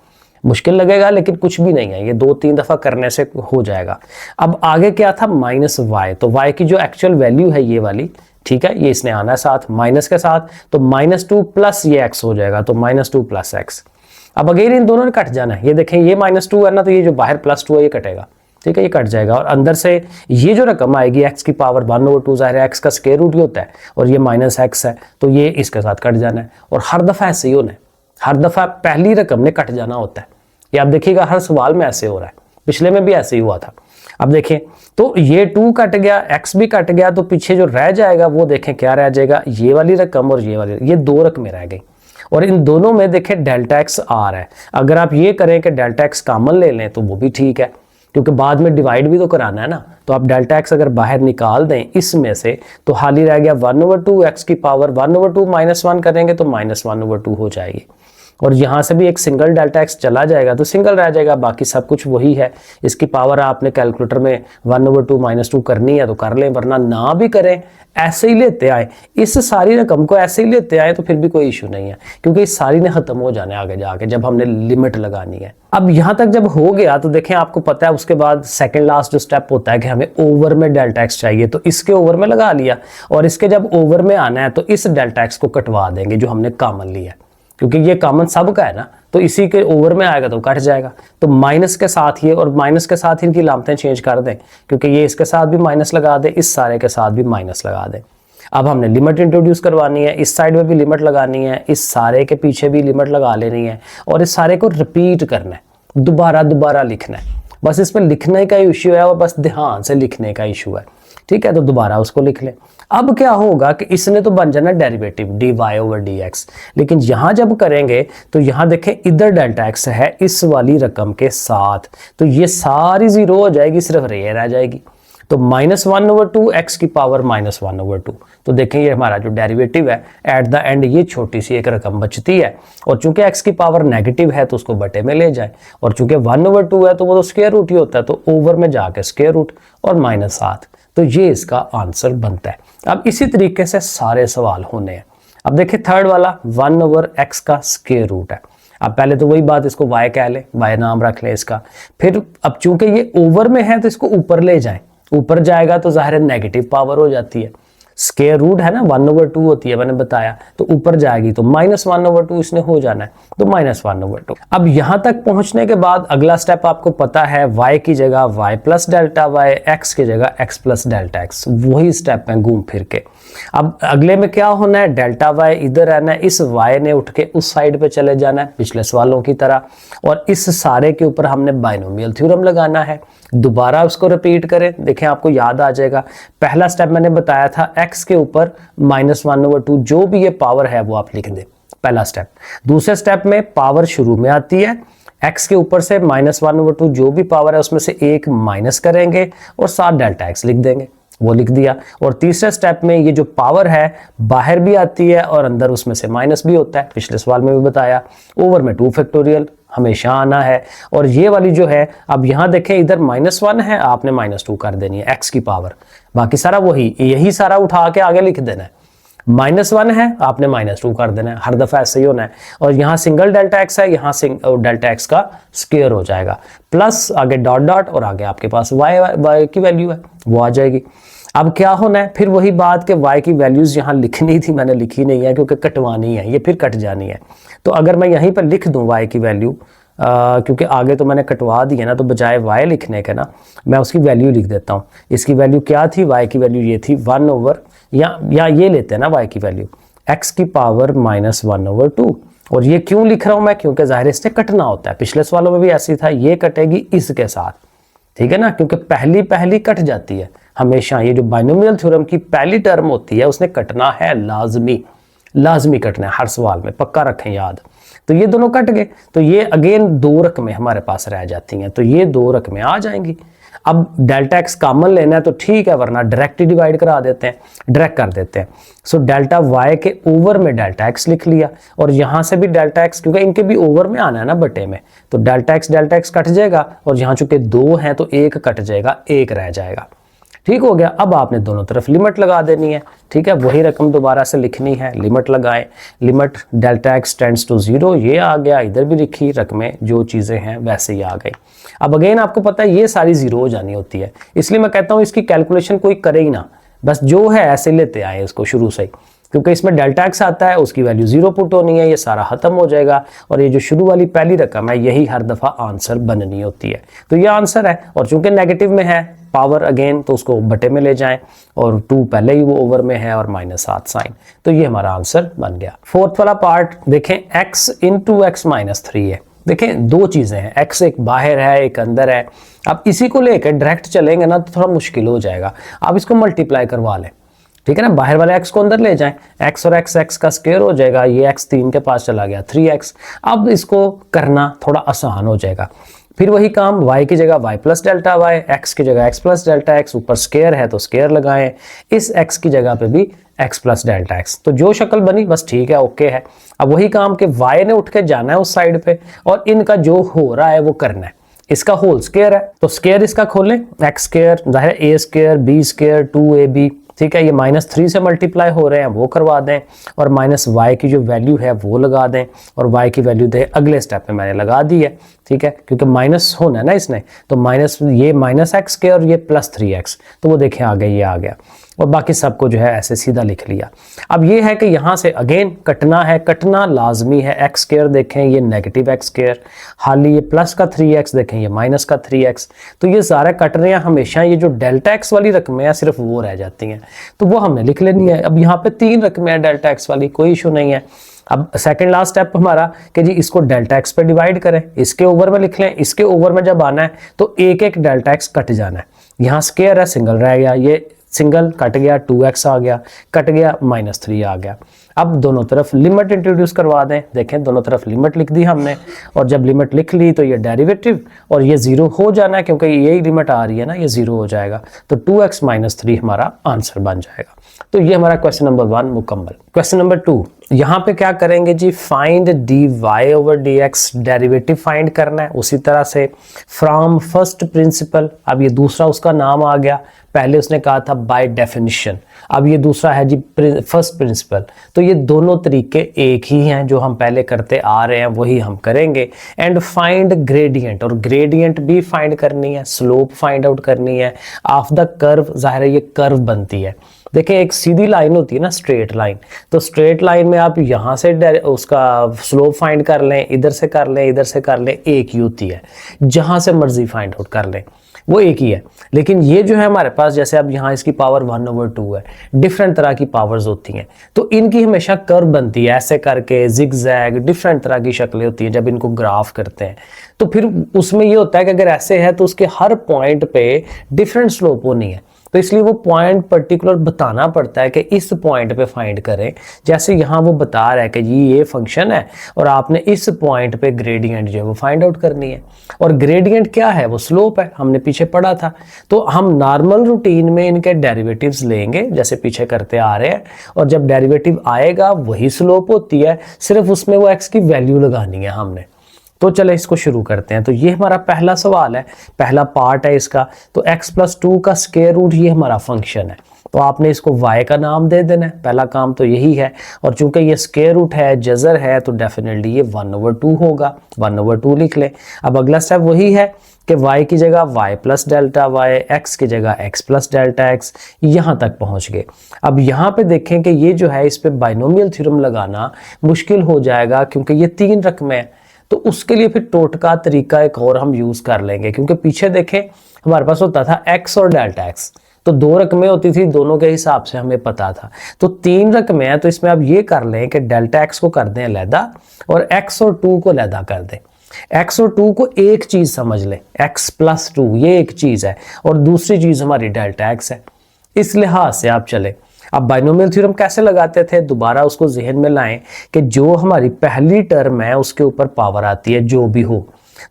मुश्किल लगेगा लेकिन कुछ भी नहीं है, ये 2-3 दफा करने से हो जाएगा। अब आगे क्या था, माइनस y, तो y की जो एक्चुअल वैल्यू है ये वाली, ठीक है, ये इसने आना है साथ माइनस के साथ, तो -2 प्लस ये x हो जाएगा, तो -2 प्लस x। अब अगेन इन दोनों ने कट जाना है, ये देखें ये -2 है ना, तो ये जो बाहर +2 है ये कटेगा, ठीक है, ये कट जाएगा, और अंदर से ये जो रकम आएगी x की पावर 1/2, जाहिर है x का स्क्वायर रूट ही होता है, और ये -x है, तो ये इसके साथ कट जाना है, और हर दफा ऐसे ही होना है, हर दफा पहली रकम ने कट जाना होता है। ये आप देखिएगा हर सवाल में ऐसे हो रहा है, पिछले में भी ऐसे ही हुआ था। अब देखें तो ये 2 कट गया, x भी कट गया, तो पीछे जो रह जाएगा वो देखें क्या रह जाएगा, ये वाली रकम और ये वाली, ये 2 रकमें रह गई, और इन दोनों में देखें डेल्टा x आ रहा है। अगर आप ये करें कि डेल्टा x कॉमन ले लें तो वो भी ठीक है, क्योंकि बाद में डिवाइड भी तो कराना है ना, तो आप डेल्टा x अगर बाहर निकाल दें इसमें से, तो हाल ही रह गया 1/2, x की पावर 1/2 माइनस 1 करेंगे तो -1/2 हो जाएगी, और यहाँ से भी एक सिंगल डेल्टा x चला जाएगा तो सिंगल रह जाएगा, बाकी सब कुछ वही है। इसकी पावर आपने कैलकुलेटर में 1/2 -2 करनी है तो कर लें, वरना ना भी करें, ऐसे ही लेते आए, इस सारी रकम को ऐसे ही लेते आए तो फिर भी कोई इशू नहीं है, क्योंकि इस सारी ने खत्म हो जाने आगे जाके जब हमने लिमिट लगानी है। अब यहाँ तक जब हो गया तो देखें आपको पता है उसके बाद सेकेंड लास्ट जो स्टेप होता है कि हमें ओवर में डेल्टा x चाहिए, तो इसके ओवर में लगा लिया, और इसके जब ओवर में आना है तो इस डेल्टा x को कटवा देंगे जो हमने कॉमन लिया है, क्योंकि ये कॉमन सब का है ना, तो इसी के ओवर में आएगा तो कट जाएगा, तो माइनस के साथ ये, और माइनस के साथ इनकी लामतें चेंज कर दें, क्योंकि ये इसके साथ भी माइनस लगा दें, इस सारे के साथ भी माइनस लगा दें। अब हमने लिमिट इंट्रोड्यूस करवानी है, इस साइड में भी लिमिट लगानी है, इस सारे के पीछे भी लिमिट लगा लेनी है, और इस सारे को रिपीट करना है, दोबारा लिखना है, बस इसमें लिखने का इशू है, और बस ध्यान से लिखने का इशू है, ठीक है, तो दोबारा उसको लिख लें। अब क्या होगा कि इसने तो बन जाना डेरिवेटिव dy/dx, लेकिन यहां जब करेंगे तो यहां देखें इधर डेल्टा x है इस वाली रकम के साथ, तो ये सारी 0 हो जाएगी, सिर्फ ये रह जाएगी, तो -1/2 x की पावर -1/2। तो देखें ये हमारा जो डेरिवेटिव है एट द एंड ये छोटी सी एक रकम बचती है, और चूंकि x की पावर नेगेटिव है तो उसको बटे में ले जाए, और चूंकि 1/2 है तो वो तो स्क्वायर रूट ही होता है, तो ओवर में जाके स्क्वायर रूट और -7, तो ये इसका आंसर बनता है। अब इसी तरीके से सारे सवाल होने हैं। अब देखिए थर्ड वाला 1/x का स्क्वायर रूट है। अब पहले तो वही बात, इसको y कह ले, y नाम रख ले इसका। फिर अब चूंकि ये ओवर में है तो इसको ऊपर ले जाएं, ऊपर जाएगा तो जाहिर है नेगेटिव पावर हो जाती है। स्क्वायर रूट है ना 1/2 होती है, मैंने बताया, तो ऊपर जाएगी तो -1/2 इसने हो जाना है, तो -1/2। अब यहां तक पहुंचने के बाद अगला स्टेप आपको पता है, y की जगह y plus delta y, x की जगह x प्लस डेल्टा x, वही स्टेप है घूम फिर के। अब अगले में क्या होना है, डेल्टा y इधर रहना है, इस y ने उठ के उस साइड पे चले जाना है पिछले सवालों की तरह, और इस सारे के ऊपर हमने बाइनोमियल थ्योरम लगाना है। दोबारा उसको रिपीट करें, देखें आपको याद आ जाएगा। पहला स्टेप मैंने बताया था, x के ऊपर -1/2 जो भी ये पावर है वो आप लिख दें, पहला स्टेप। दूसरे स्टेप में पावर शुरू में आती है, x के ऊपर से -1/2 जो भी पावर है उसमें से एक माइनस करेंगे और साथ डेल्टा x लिख देंगे, वो लिख दिया। और तीसरे स्टेप में ये जो पावर है बाहर भी आती है और अंदर उसमें से माइनस भी होता है, पिछले सवाल में भी बताया। ओवर में 2 फैक्टोरियल हमेशा आना है, और ये वाली जो है, अब यहाँ देखें इधर -1 है, आपने -2 कर देनी है x की पावर, बाकी सारा वही, यही सारा उठा के आगे लिख देना है। -1 है, आपने -2 कर देना है, हर दफा ऐसे ही होना है। और यहाँ सिंगल डेल्टा x है, यहाँ डेल्टा x का स्क्वायर हो जाएगा, प्लस आगे डॉट डॉट, और आगे आपके पास y की वैल्यू है वो आ जाएगी। अब क्या होना है, फिर वही बात कि y की वैल्यूज यहाँ लिखनी थी, मैंने लिखी नहीं है क्योंकि कटवानी है, ये फिर कट जानी है। तो अगर मैं यहीं पर लिख दूं y की वैल्यू, क्योंकि आगे तो मैंने कटवा दी है ना, तो बजाय y लिखने के ना मैं उसकी वैल्यू लिख देता हूँ। इसकी वैल्यू क्या थी, y की वैल्यू ये थी 1/, या ये लेते हैं ना y की वैल्यू, x की पावर -1/2। और ये क्यों लिख रहा हूँ मैं, क्योंकि जाहिर इससे कटना होता है, पिछले सवालों में भी ऐसी था, ये कटेगी इसके साथ, ठीक है ना, क्योंकि पहली कट जाती है हमेशा। ये जो बाइनोमियल थ्योरम की पहली टर्म होती है उसने कटना है, लाजमी कटना है हर सवाल में, पक्का रखें याद। तो ये दोनों कट गए, तो ये अगेन 2 रकमें हमारे पास रह जाती हैं, तो ये 2 रकमें आ जाएंगी। अब डेल्टा x कॉमन लेना है तो ठीक है, वरना डायरेक्ट ही डिवाइड करा देते हैं, डायरेक्ट कर देते हैं। सो डेल्टा y के ओवर में डेल्टा x लिख लिया, और यहाँ से भी डेल्टा x, क्योंकि इनके भी ओवर में आना है ना बटे में, तो डेल्टा x कट जाएगा, और यहाँ चूंकि 2 हैं तो 1 कट जाएगा, 1 रह जाएगा। ठीक हो गया। अब आपने दोनों तरफ लिमिट लगा देनी है, ठीक है, वही रकम दोबारा से लिखनी है, लिमिट लगाएं, limit delta x tends to 0, ये आ गया, इधर भी लिखी रकमें, जो चीज़ें हैं वैसे ही आ गई। अब अगेन आपको पता है ये सारी 0 हो जानी होती है, इसलिए मैं कहता हूँ इसकी कैलकुलेशन कोई करे ही ना, बस जो है ऐसे लेते आए इसको शुरू से ही, क्योंकि इसमें डेल्टा x आता है, उसकी वैल्यू 0 पुट होनी है, ये सारा खत्म हो जाएगा, और ये जो शुरू वाली पहली रकम है यही हर दफ़ा आंसर बननी होती है। तो ये आंसर है, और चूंकि नेगेटिव में है पावर अगेन, तो उसको बटे में ले जाएं, और 2 पहले ही वो ओवर में है, और -7 साइन, तो ये हमारा आंसर बन गया। फोर्थ वाला पार्ट देखें, x इंटू x -3 है। देखें 2 चीज़ें हैं, x एक बाहर है एक अंदर है। अब इसी को लेकर डायरेक्ट चलेंगे ना तो थोड़ा मुश्किल हो जाएगा, आप इसको मल्टीप्लाई करवा लें, ठीक है ना, बाहर वाले x को अंदर ले जाएं, x और x का स्क्वायर हो जाएगा, ये x 3 के पास चला गया 3x। अब इसको करना थोड़ा आसान हो जाएगा। फिर वही काम, y की जगह y plus delta y, x की जगह x प्लस डेल्टा x, ऊपर स्क्वायर है तो स्क्वायर लगाएं, इस x की जगह पे भी x प्लस डेल्टा x, तो जो शक्ल बनी बस ठीक है, ओके है। अब वही काम कि y ने उठ के जाना है उस साइड पे, और इनका जो हो रहा है वो करना है। इसका होल स्क्वायर है तो स्क्वायर इसका खोलें, x स्क्वायर, जाहिर है a square b square 2ab, ठीक है, ये -3 से मल्टीप्लाई हो रहे हैं वो करवा दें, और -y की जो वैल्यू है वो लगा दें, और y की वैल्यू दे अगले स्टेप में मैंने लगा दी है, ठीक है, क्योंकि माइनस होना है ना इसने, तो ये -x के और ये +3x, तो वो देखें आ गया, ये आ गया, और बाकी सबको जो है ऐसे सीधा लिख लिया। अब ये है कि यहाँ से अगेन कटना है, कटना लाजमी है। x स्क्वायर देखें ये नेगेटिव x स्क्वायर, हाली ये प्लस का 3x देखें ये माइनस का 3x, तो ये सारे कट रहे हैं हमेशा। ये जो डेल्टा x वाली रकमें हैं सिर्फ वो रह जाती हैं, तो वो हमने लिख लेनी है। अब यहाँ पे 3 रकमें हैं डेल्टा x वाली, कोई इशू नहीं है। अब सेकंड लास्ट स्टेप हमारा कि जी इसको डेल्टा x पे डिवाइड करें, इसके ओवर में लिख लें, इसके ओवर में जब आना है तो एक एक डेल्टा x कट जाना है। यहाँ स्क्वायर है, सिंगल रह गया, ये सिंगल कट गया, 2x आ गया, कट गया, -3 आ गया। अब दोनों तरफ लिमिट इंट्रोड्यूस करवा दें, देखें दोनों तरफ लिमिट लिख दी हमने, और जब लिमिट लिख ली तो ये डेरिवेटिव, और ये 0 हो जाना है क्योंकि यही लिमिट आ रही है ना, ये 0 हो जाएगा, तो 2x -3 हमारा आंसर बन जाएगा। तो ये हमारा क्वेश्चन नंबर 1 मुकम्मल। क्वेश्चन नंबर 2, यहाँ पे क्या करेंगे जी, find d y over d x, derivative find करना है। उसी तरह से फ्रॉम फर्स्ट प्रिंसिपल, अब ये दूसरा उसका नाम आ गया, पहले उसने कहा था बाय डेफिनिशन, अब ये दूसरा है जी फर्स्ट प्रिंसिपल। तो ये दोनों तरीके एक ही हैं, जो हम पहले करते आ रहे हैं वही हम करेंगे। एंड फाइंड ग्रेडियंट, और ग्रेडियंट भी फाइंड करनी है, स्लोप फाइंड आउट करनी है ऑफ द कर्व। जाहिर है ये कर्व बनती है, देखिए एक सीधी लाइन होती है ना, स्ट्रेट लाइन, तो स्ट्रेट लाइन में आप यहाँ से उसका स्लोप फाइंड कर लें, इधर से कर लें, इधर से कर लें, एक ही होती है। जहाँ से मर्जी फाइंड आउट कर लें वो एक ही है। लेकिन ये जो है हमारे पास, जैसे अब यहाँ इसकी पावर 1/2 है, डिफरेंट तरह की पावर्स होती हैं, तो इनकी हमेशा कर्व बनती है ऐसे करके, जिगजैग, डिफरेंट तरह की शक्लें होती हैं जब इनको ग्राफ करते हैं। तो फिर उसमें ये होता है कि अगर ऐसे है तो उसके हर पॉइंट पे डिफरेंट स्लोप होनी है, तो इसलिए वो पॉइंट पर्टिकुलर बताना पड़ता है कि इस पॉइंट पे फाइंड करें। जैसे यहाँ वो बता रहा है कि जी ये फंक्शन है और आपने इस पॉइंट पे ग्रेडियंट जो है वो फाइंड आउट करनी है। और ग्रेडियंट क्या है, वो स्लोप है, हमने पीछे पढ़ा था। तो हम नॉर्मल रूटीन में इनके डेरिवेटिव्स लेंगे जैसे पीछे करते आ रहे हैं, और जब डेरिवेटिव आएगा वही स्लोप होती है, सिर्फ उसमें वो एक्स की वैल्यू लगानी है हमने। तो चले इसको शुरू करते हैं। तो ये हमारा पहला सवाल है, पहला पार्ट है इसका। तो x+2 का स्क्वायर रूट ये हमारा फंक्शन है, तो आपने इसको y का नाम दे देना है, पहला काम तो यही है। और चूंकि ये स्क्वायर रूट है, जजर है, तो डेफिनेटली ये 1/2 होगा, 1/2 लिख लें। अब अगला स्टेप वही है कि y की जगह y plus delta y, x की जगह x प्लस डेल्टा x, यहाँ तक पहुँच गए। अब यहाँ पे देखें कि ये जो है इस पे बाइनोमियल थ्योरम लगाना मुश्किल हो जाएगा, क्योंकि ये 3 रकमें हैं। तो उसके लिए फिर टोटका तरीका एक और हम यूज कर लेंगे, क्योंकि पीछे देखें हमारे पास होता था x और डेल्टा x, तो 2 रकमें होती थी, दोनों के हिसाब से हमें पता था। तो 3 रकमें हैं, तो इसमें आप ये कर लें कि डेल्टा x को कर दें अलहदा और x और 2 को अलहदा कर दें। x और 2 को एक चीज समझ लें, x+2 ये एक चीज है और दूसरी चीज हमारी डेल्टा x है। इस लिहाज से आप चले। अब बाइनोमियल थ्योरम कैसे लगाते थे, दोबारा उसको जहन में लाएं कि जो हमारी पहली टर्म है उसके ऊपर पावर आती है जो भी हो,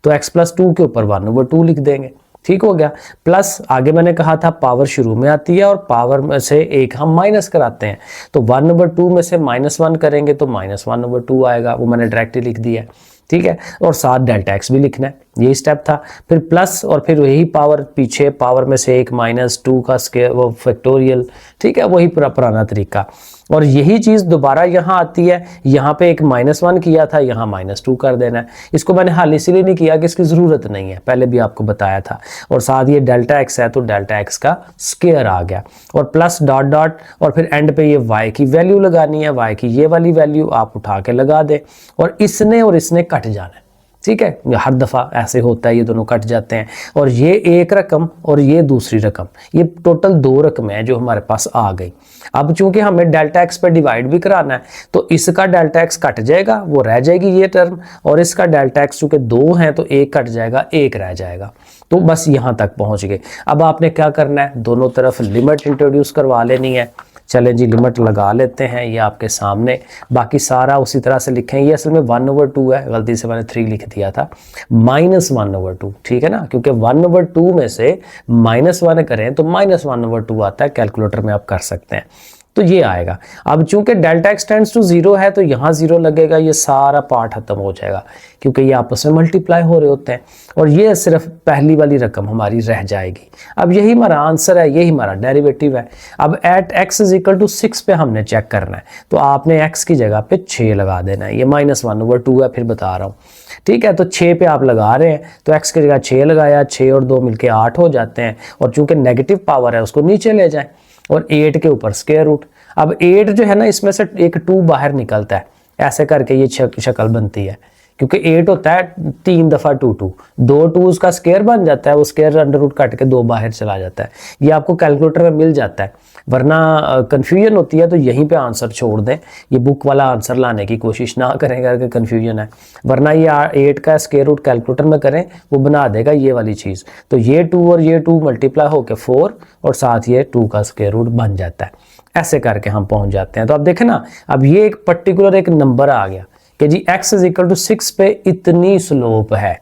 तो x+2 के ऊपर 1/2 लिख देंगे, ठीक हो गया। प्लस आगे मैंने कहा था पावर शुरू में आती है और पावर में से एक हम माइनस कराते हैं, तो 1/2 में से -1 करेंगे तो -1/2 आएगा, वो मैंने डायरेक्टली लिख दिया है, ठीक है। और साथ डेल्टा x भी लिखना है, यही स्टेप था। फिर प्लस और फिर वही पावर, पीछे पावर में से एक -2 का स्क्वायर, वो फैक्टोरियल, ठीक है, वही पूरा पुराना तरीका। और यही चीज़ दोबारा यहाँ आती है, यहाँ पे एक -1 किया था, यहाँ -2 कर देना है। इसको मैंने हाल इसीलिए नहीं किया कि इसकी ज़रूरत नहीं है, पहले भी आपको बताया था। और साथ ये डेल्टा x है तो डेल्टा x का स्क्वायर आ गया, और प्लस डॉट डॉट, और फिर एंड पे ये y की वैल्यू लगानी है, y की ये वाली वैल्यू आप उठा के लगा दें, और इसने कट जाना है, ठीक है। हर दफ़ा ऐसे होता है, ये दोनों कट जाते हैं, और ये एक रकम और ये दूसरी रकम, ये टोटल 2 रकमें हैं जो हमारे पास आ गई। अब चूंकि हमें डेल्टा x पे डिवाइड भी कराना है, तो इसका डेल्टा x कट जाएगा, वो रह जाएगी ये टर्म, और इसका डेल्टा x चूंकि 2 हैं तो एक कट जाएगा, एक रह जाएगा। तो बस यहाँ तक पहुँच गए। अब आपने क्या करना है, दोनों तरफ लिमिट इंट्रोड्यूस करवा लेनी है। चलें जी, लिमिट लगा लेते हैं, ये आपके सामने, बाकी सारा उसी तरह से लिखें। ये असल में 1/2 है, गलती से मैंने 3 लिख दिया था, -1/2, ठीक है ना, क्योंकि 1/2 में से -1 करें तो -1/2 आता है, कैलकुलेटर में आप कर सकते हैं, तो ये आएगा। अब चूंकि डेल्टा x टेंड्स टू 0 है तो यहाँ 0 लगेगा, ये सारा पार्ट खत्म हो जाएगा, क्योंकि ये आपस में मल्टीप्लाई हो रहे होते हैं, और ये सिर्फ पहली वाली रकम हमारी रह जाएगी। अब यही हमारा आंसर है, यही हमारा डेरिवेटिव है। अब एट x = 6 पे हमने चेक करना है, तो आपने x की जगह पे 6 लगा देना है। ये -1/2 है, फिर बता रहा हूँ, ठीक है। तो 6 पे आप लगा रहे हैं, तो x की जगह 6 लगाया, 6 और 2 मिलके 8 हो जाते हैं, और चूंकि नेगेटिव पावर है उसको नीचे ले जाएं, और 8 के ऊपर स्क्वायर रूट। अब 8 जो है ना, इसमें से एक 2 बाहर निकलता है, ऐसे करके ये शक्ल बनती है, क्योंकि 8 होता है 3 दफ़ा 2 2 2 का स्क्वायर बन जाता है, वो स्क्वायर अंडर रूट कट के 2 बाहर चला जाता है। ये आपको कैलकुलेटर में मिल जाता है, वरना कन्फ्यूजन होती है तो यहीं पे आंसर छोड़ दें, ये बुक वाला आंसर लाने की कोशिश ना करें अगर कन्फ्यूजन है, वरना ये 8 का स्क्वायर रूट कैलकुलेटर में करें, वो बना देगा ये वाली चीज़। तो ये 2 और ये 2 मल्टीप्लाई होकर 4, और साथ ये 2 का स्क्वायर रूट बन जाता है। ऐसे करके हम पहुंच जाते हैं। तो अब देखें ना, अब ये एक पर्टिकुलर एक नंबर आ गया कि जी x = 6 पे इतनी स्लोप है,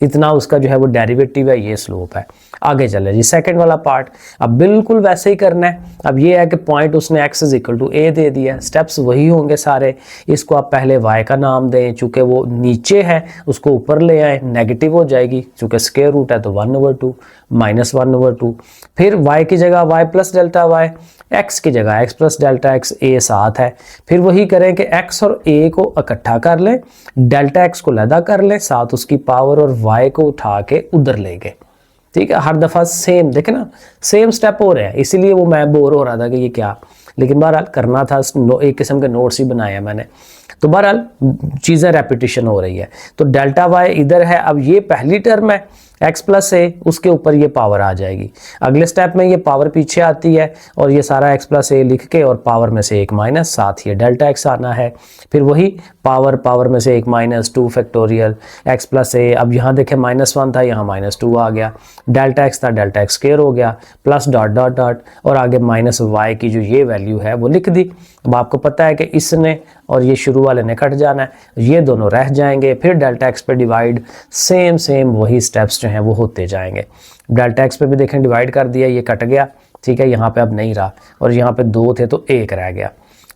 इतना उसका जो है वो डेरिवेटिव है, ये स्लोप है। आगे चले जी सेकंड वाला पार्ट। अब बिल्कुल वैसे ही करना है। अब ये है कि पॉइंट उसने x is equal to a दे दिया, स्टेप्स वही होंगे सारे। इसको आप पहले y का नाम दें, चूंकि वो नीचे है उसको ऊपर ले आए, नेगेटिव हो जाएगी, चूंकि स्क्वायर रूट है तो 1/2 -1/2। फिर y की जगह y plus delta y, x की जगह x plus delta x, a साथ है। फिर वही करें कि x और a को इकट्ठा कर लें, डेल्टा x को लदा कर लें, साथ उसकी पावर और y को उठा के उधर ले गए। ठीक है, हर दफ़ा सेम, देखे ना सेम स्टेप हो रहे हैं, इसीलिए वो मैं बोर हो रहा था कि ये क्या, लेकिन बहरहाल करना था, एक किस्म के नोट्स ही बनाए हैं मैंने। तो बहरहाल चीज़ें रेपिटेशन हो रही है। तो डेल्टा y इधर है, अब ये पहली टर्म है x प्लस ए, उसके ऊपर ये पावर आ जाएगी। अगले स्टेप में ये पावर पीछे आती है और ये सारा x प्लस ए लिख के और पावर में से एक माइनस, साथ ही डेल्टा x आना है। फिर वही पावर में से एक माइनस 2 फैक्टोरियल x प्लस ए। अब यहाँ देखें -1 था, यहाँ -2 आ गया, डेल्टा x था, डेल्टा x स्क्वायर हो गया, प्लस डॉट डॉट डॉट और आगे -y की जो ये वैल्यू है वो लिख दी। अब आपको पता है कि इसने और ये शुरू वाले ने कट जाना है, ये दोनों रह जाएंगे। फिर डेल्टा x पे डिवाइड, सेम वही स्टेप्स जो हैं वो होते जाएंगे। डेल्टा x पे भी देखें डिवाइड कर दिया, ये कट गया, ठीक है, यहाँ पे अब नहीं रहा, और यहाँ पे 2 थे तो 1 रह गया,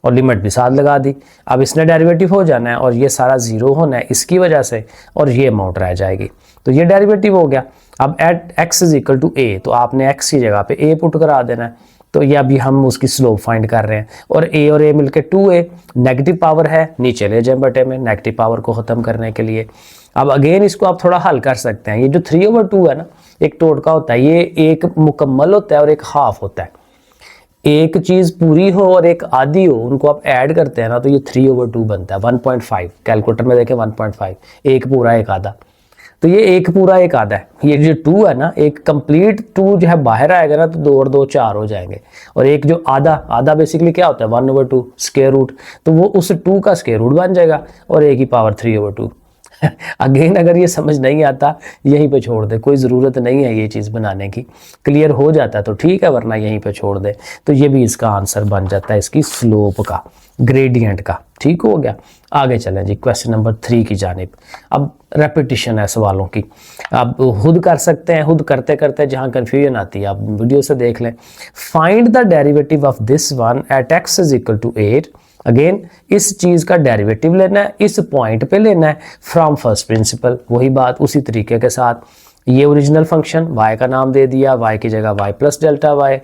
और लिमिट भी साथ लगा दी। अब इसने डेरिवेटिव हो जाना है और ये सारा 0 होना है इसकी वजह से, और ये अमाउंट रह जाएगी, तो ये डेरिवेटिव हो गया। अब at x is equal to a, तो आपने x की जगह पे a पुट करा देना है। तो ये अभी हम उसकी स्लोप फाइंड कर रहे हैं, और a मिलके 2a, नेगेटिव पावर है नीचे ले जाए बटे में, नेगेटिव पावर को ख़त्म करने के लिए। अब अगेन इसको आप थोड़ा हल कर सकते हैं। ये जो 3/2 है ना, एक टोटका होता है, ये एक मुकम्मल होता है और एक हाफ होता है। एक चीज़ पूरी हो और एक आधी हो, उनको आप ऐड करते हैं ना तो ये 3/2 बनता है, 1.5। कैलकुलेटर में देखें 1.5, एक पूरा एक आधा, तो ये एक पूरा एक आधा है। ये जो 2 है ना, एक कंप्लीट 2 जो है बाहर आएगा ना तो 2 और 2 4 हो जाएंगे, और एक जो आधा बेसिकली क्या होता है 1/2 स्क्वायर रूट, तो वो उस 2 का स्क्वायर रूट बन जाएगा और a की पावर 3/2। अगेन अगर ये समझ नहीं आता यहीं पे छोड़ दे, कोई ज़रूरत नहीं है ये चीज़ बनाने की। क्लियर हो जाता है तो ठीक है, वरना यहीं पे छोड़ दे। तो ये भी इसका आंसर बन जाता है, इसकी स्लोप का, ग्रेडियंट का। ठीक हो गया। आगे चलें जी क्वेश्चन नंबर 3 की जानिब। अब रेपिटिशन है सवालों की, आप खुद कर सकते हैं, खुद करते करते जहाँ कन्फ्यूजन आती है आप वीडियो से देख लें। Find the derivative of this one at x is equal to 8। Again इस चीज़ का डेरिवेटिव लेना है, इस पॉइंट पे लेना है, फ्रॉम फर्स्ट प्रिंसिपल। वही बात उसी तरीके के साथ, ये ओरिजिनल फंक्शन y का नाम दे दिया, y की जगह y plus delta y,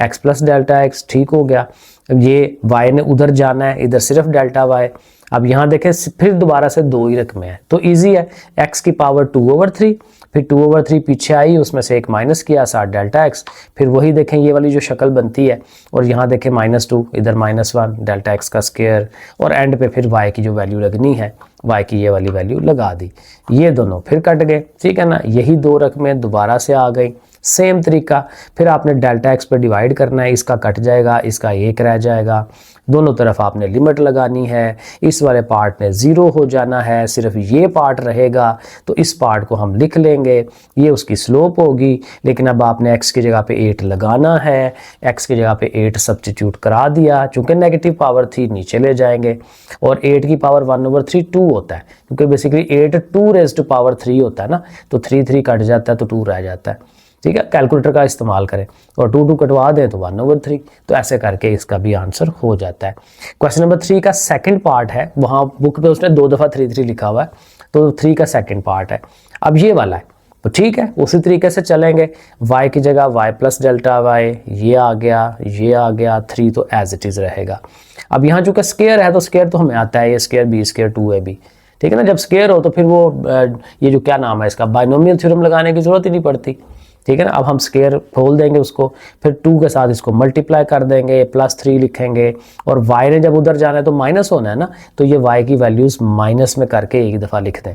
x plus delta x। ठीक हो गया। अब ये y ने उधर जाना है, इधर सिर्फ डेल्टा y। अब यहाँ देखें फिर दोबारा से 2 ही रकमें हैं, तो इजी है। x की पावर 2/3, फिर 2/3 पीछे आई, उसमें से एक माइनस किया, साथ डेल्टा x। फिर वही देखें ये वाली जो शक्ल बनती है, और यहाँ देखें -2, इधर -1, डेल्टा x का स्क्वायर, और एंड पे फिर y की जो वैल्यू लगनी है, y की ये वाली वैल्यू लगा दी। ये दोनों फिर कट गए, ठीक है ना। यही 2 रकमें दोबारा से आ गई, सेम तरीका। फिर आपने डेल्टा x पे डिवाइड करना है, इसका कट जाएगा, इसका 1 रह जाएगा। दोनों तरफ आपने लिमिट लगानी है, इस वाले पार्ट में 0 हो जाना है, सिर्फ ये पार्ट रहेगा, तो इस पार्ट को हम लिख लेंगे, ये उसकी स्लोप होगी। लेकिन अब आपने x की जगह पे 8 लगाना है, x की जगह पे 8 सब्स्टिट्यूट करा दिया, चूंकि नेगेटिव पावर थी नीचे ले जाएंगे, और 8 की पावर 1/3 2 होता है, क्योंकि बेसिकली 8 2 रेज़्ड टू पावर 3 होता है ना, तो 3 कट जाता है तो 2 रह जाता है। ठीक है, कैलकुलेटर का इस्तेमाल करें और 2 कटवा दें तो 1/3, तो ऐसे करके इसका भी आंसर हो जाता है। क्वेश्चन नंबर 3 का सेकंड पार्ट है, वहाँ बुक पे उसने 2 दफ़ा 3 लिखा हुआ है, तो 3 का सेकंड पार्ट है। अब ये वाला है, तो ठीक है उसी तरीके से चलेंगे। y की जगह y प्लस डेल्टा y, ये आ गया 3 तो एज इट इज़ रहेगा। अब यहाँ चूँकि स्क्वायर है तो स्क्वायर तो हमें आता है, ये स्क्वायर b स्क्वायर 2ab, ठीक है ना। जब स्क्वायर हो तो फिर वो ये जो क्या नाम है इसका, बाइनोमियल थ्योरम लगाने की ज़रूरत ही नहीं पड़ती, ठीक है ना। अब हम स्क्वायर खोल देंगे उसको, फिर 2 के साथ इसको मल्टीप्लाई कर देंगे, +3 लिखेंगे, और y ने जब उधर जाना है तो माइनस होना है ना, तो ये y की वैल्यूज़ माइनस में करके एक दफ़ा लिख दें।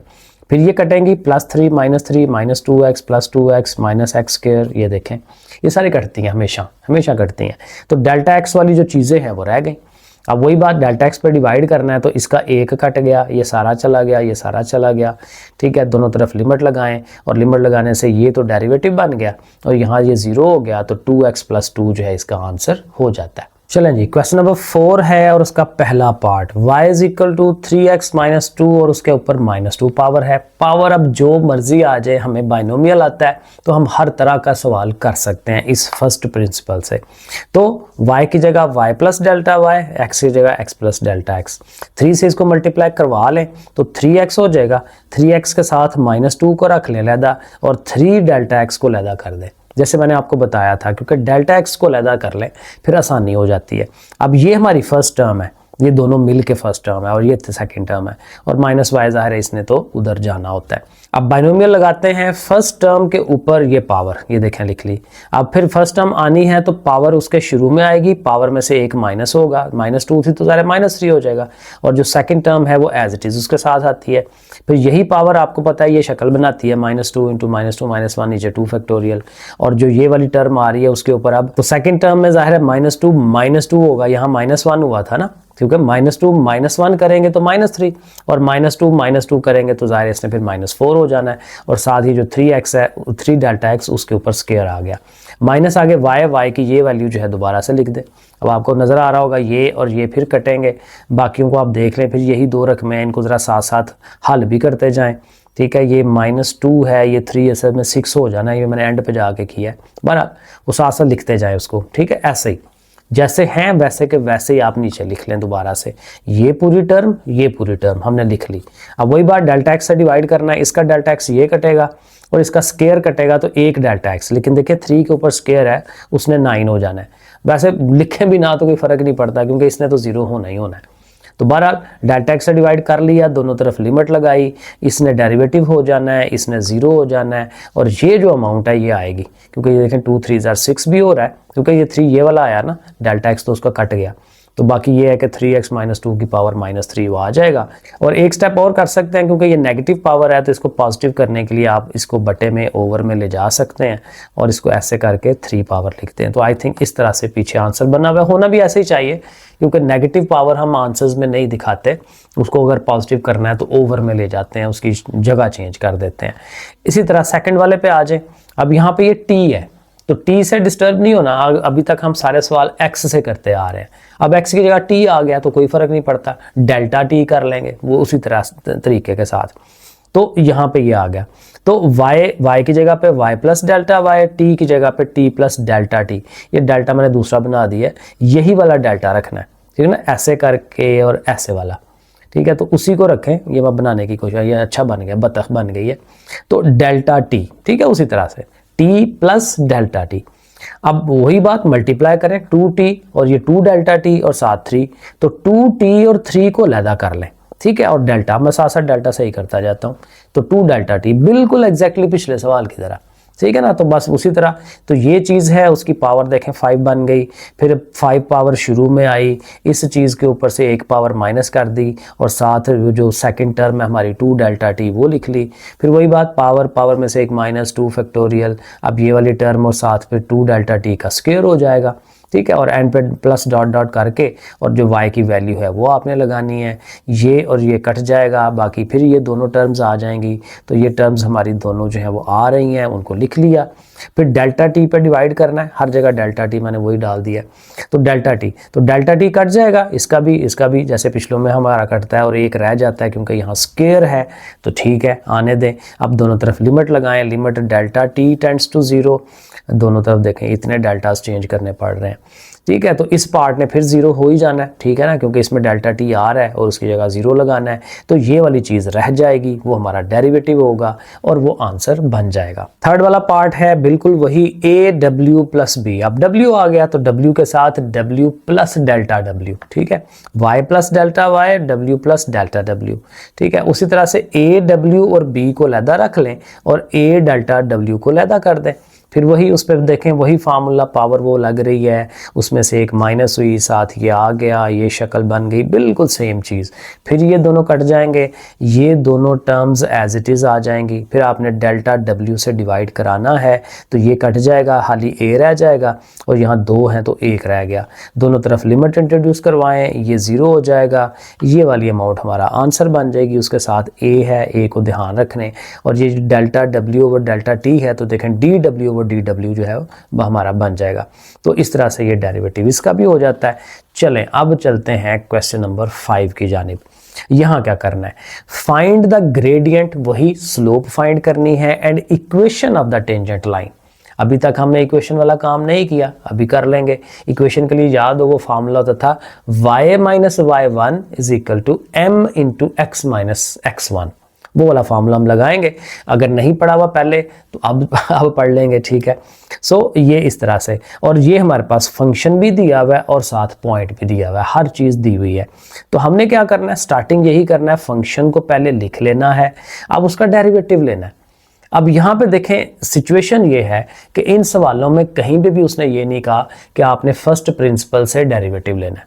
फिर ये कटेंगी, +3 -3 -2x + 2x -x स्क्वायर, ये देखें ये सारी कटती हैं, हमेशा कटती हैं। तो डेल्टा x वाली जो चीज़ें हैं वो रह गई। अब वही बात, डेल्टा x पे डिवाइड करना है, तो इसका 1 कट गया, ये सारा चला गया, ये सारा चला गया, ठीक है। दोनों तरफ लिमिट लगाएं, और लिमिट लगाने से ये तो डेरिवेटिव बन गया, और यहाँ ये 0 हो गया, तो 2x + 2 जो है इसका आंसर हो जाता है। चलें जी, क्वेश्चन नंबर 4 है और उसका पहला part y is equal to 3x-2 और उसके ऊपर -2 पावर है। पावर अब जो मर्जी आ जाए, हमें बाइनोमियल आता है तो हम हर तरह का सवाल कर सकते हैं इस फर्स्ट प्रिंसिपल से। तो y की जगह y plus delta y, x की जगह x प्लस डेल्टा x। 3 से इसको मल्टीप्लाई करवा लें तो 3x हो जाएगा। 3x के साथ -2 को रख लें लहदा और 3 डेल्टा x को लहदा कर दें, जैसे मैंने आपको बताया था, क्योंकि डेल्टा एक्स को अलहदा कर लें फिर आसानी हो जाती है। अब ये हमारी फर्स्ट टर्म है, ये दोनों मिल के फर्स्ट टर्म है और ये सेकंड टर्म है और माइनस वाई ज़ाहिर है इसने तो उधर जाना होता है। अब बाइनोमियल लगाते हैं, फर्स्ट टर्म के ऊपर ये पावर, ये देखें लिख ली। अब फिर फर्स्ट टर्म आनी है तो पावर उसके शुरू में आएगी, पावर में से एक माइनस होगा, -2 थी तो ज़ाहिर -3 हो जाएगा और जो सेकंड टर्म है वो एज इट इज़ उसके साथ आती है। फिर यही पावर आपको पता है ये शक्ल बनाती है -2 × -2 -1 नीचे 2 फैक्टोरियल, और जो ये वाली टर्म आ रही है उसके ऊपर अब तो सेकंड टर्म में ज़ाहिर है -2 होगा, यहाँ -1 हुआ था ना, क्योंकि -2 -1 करेंगे तो -3 और -2 करेंगे तो ज़ाहिर इसने फिर -4 हो जाना है और साथ ही जो 3x है 3 डेल्टा x उसके ऊपर स्क्वायर आ गया, माइनस आगे y की ये वैल्यू जो है दोबारा से लिख दे। अब आपको नज़र आ रहा होगा ये और ये फिर कटेंगे, बाकियों को आप देख लें, फिर यही 2 रकमे हैं, इनको ज़रा साथ साथ हल भी करते जाएँ। ठीक है, ये -2 है, ये 3 असल में 6 हो जाना है, ये मैंने एंड पे जाके किया है, बहरहाल वो साथ साथ लिखते जाए उसको। ठीक है, ऐसे ही जैसे हैं वैसे के वैसे ही आप नीचे लिख लें दोबारा से, ये पूरी टर्म हमने लिख ली। अब वही बात डेल्टा एक्स से डिवाइड करना है, इसका डेल्टा एक्स ये कटेगा और इसका स्क्वायर कटेगा तो 1 डेल्टा एक्स, लेकिन देखिए 3 के ऊपर स्क्वायर है उसने 9 हो जाना है। वैसे लिखें भी ना तो कोई फ़र्क नहीं पड़ता क्योंकि इसने तो 0 होना ही होना है। तो बहरहाल डेल्टा एक्स से डिवाइड कर लिया, दोनों तरफ लिमिट लगाई, इसने डेरिवेटिव हो जाना है, इसने 0 हो जाना है और ये जो अमाउंट है ये आएगी, क्योंकि ये देखें 2 3 6 भी हो रहा है, क्योंकि ये 3 ये वाला आया ना डेल्टा एक्स तो उसका कट गया। तो बाकी ये है कि 3x - 2 की पावर -3 वो आ जाएगा। और एक स्टेप और कर सकते हैं, क्योंकि ये नेगेटिव पावर है तो इसको पॉजिटिव करने के लिए आप इसको बटे में ओवर में ले जा सकते हैं और इसको ऐसे करके 3 पावर लिखते हैं। तो आई थिंक इस तरह से पीछे आंसर बना हुआ होना भी ऐसे ही चाहिए, क्योंकि नेगेटिव पावर हम आंसर्स में नहीं दिखाते, उसको अगर पॉजिटिव करना है तो ओवर में ले जाते हैं, उसकी जगह चेंज कर देते हैं। इसी तरह सेकेंड वाले पे आ जाए। अब यहाँ पे ये t है तो t से डिस्टर्ब नहीं होना, अभी तक हम सारे सवाल x से करते आ रहे हैं। अब x की जगह t आ गया तो कोई फ़र्क नहीं पड़ता, डेल्टा t कर लेंगे वो उसी तरह तरीके के साथ। तो यहाँ पे ये आ गया, तो y की जगह पे y plus delta y, t की जगह पे t प्लस डेल्टा t। ये डेल्टा मैंने दूसरा बना दिया है, यही वाला डेल्टा रखना है, ठीक है ना, ऐसे करके और ऐसे वाला। ठीक है, तो उसी को रखें, ये मैं बनाने की कोशिश, ये अच्छा बन गया, बतख बन गई है। तो डेल्टा t, ठीक है, उसी तरह से t प्लस डेल्टा t। अब वही बात मल्टीप्लाई करें 2t और ये 2 डेल्टा t और साथ 3, तो 2t और 3 को अलहदा कर लें। ठीक है, और डेल्टा मैं साथ साथ डेल्टा सही करता जाता हूँ, तो 2 डेल्टा t बिल्कुल एग्जैक्टली पिछले सवाल की तरह। ठीक है ना, तो बस उसी तरह तो ये चीज़ है, उसकी पावर देखें 5 बन गई, फिर 5 पावर शुरू में आई, इस चीज़ के ऊपर से 1 पावर माइनस कर दी और साथ जो सेकंड टर्म है हमारी 2 डेल्टा t वो लिख ली। फिर वही बात पावर में से एक -2 फैक्टोरियल, अब ये वाली टर्म और साथ फिर 2 डेल्टा t का स्क्वायर हो जाएगा। ठीक है, और एंड पे प्लस डॉट डॉट करके और जो y की वैल्यू है वो आपने लगानी है, ये और ये कट जाएगा, बाकी फिर ये दोनों टर्म्स आ जाएंगी। तो ये टर्म्स हमारी दोनों जो है वो आ रही हैं, उनको लिख लिया। फिर डेल्टा t पे डिवाइड करना है, हर जगह डेल्टा t मैंने वही डाल दिया। तो डेल्टा t कट जाएगा, इसका भी जैसे पिछलों में हमारा कटता है और एक रह जाता है क्योंकि यहाँ स्क्वायर है, तो ठीक है आने दें। अब दोनों तरफ लिमिट लगाएं, limit delta t tends to 0, दोनों तरफ देखें इतने डेल्टास चेंज करने पड़ रहे हैं। ठीक है, तो इस पार्ट ने फिर 0 हो ही जाना है, ठीक है ना, क्योंकि इसमें डेल्टा t आ रहा है और उसकी जगह 0 लगाना है, तो ये वाली चीज़ रह जाएगी, वो हमारा डेरिवेटिव होगा और वो आंसर बन जाएगा। थर्ड वाला पार्ट है बिल्कुल वही aw प्लस b। अब w आ गया तो w के साथ w प्लस डेल्टा w, ठीक है, y plus delta y, w plus delta w। ठीक है, उसी तरह से aw और b को अलहदा रख लें और a डेल्टा w को अलहदा कर दें। फिर वही उस पर देखें, वही फार्मूला, पावर वो लग रही है, उसमें से एक माइनस हुई, साथ ये आ गया, ये शक्ल बन गई, बिल्कुल सेम चीज़। फिर ये दोनों कट जाएंगे, ये दोनों टर्म्स एज इट इज़ आ जाएंगी। फिर आपने डेल्टा w से डिवाइड कराना है तो ये कट जाएगा, खाली a रह जाएगा और यहाँ 2 हैं तो 1 रह गया। दोनों तरफ लिमिट इंट्रोड्यूस करवाएं, ये 0 हो जाएगा, ये वाली अमाउंट हमारा आंसर बन जाएगी। उसके साथ a है, a को ध्यान रखने, और ये delta w over delta t है तो देखें dw वो dw जो है वो हमारा बन जाएगा। तो इस तरह से ये डेरिवेटिव इसका भी हो जाता है। चलें अब चलते हैं क्वेश्चन नंबर 5 की जानिब। यहाँ क्या करना है, फाइंड द ग्रेडियंट, वही स्लोप फाइंड करनी है, and equation of the tangent line. अभी तक हमने इक्वेशन वाला काम नहीं किया, अभी कर लेंगे। इक्वेशन के लिए याद हो वो फार्मूला होता था y minus y1 is equal to m into x minus x1, वो वाला फार्मूला हम लगाएंगे। अगर नहीं पढ़ा हुआ पहले तो अब पढ़ लेंगे, ठीक है। सो ये इस तरह से, और ये हमारे पास फंक्शन भी दिया हुआ है और साथ पॉइंट भी दिया हुआ है, हर चीज़ दी हुई है। तो हमने क्या करना है, स्टार्टिंग यही करना है, फंक्शन को पहले लिख लेना है, अब उसका डेरिवेटिव लेना है। अब यहाँ पे देखें सिचुएशन ये है कि इन सवालों में कहीं पे भी उसने ये नहीं कहा कि आपने फर्स्ट प्रिंसिपल से डेरिवेटिव लेना है,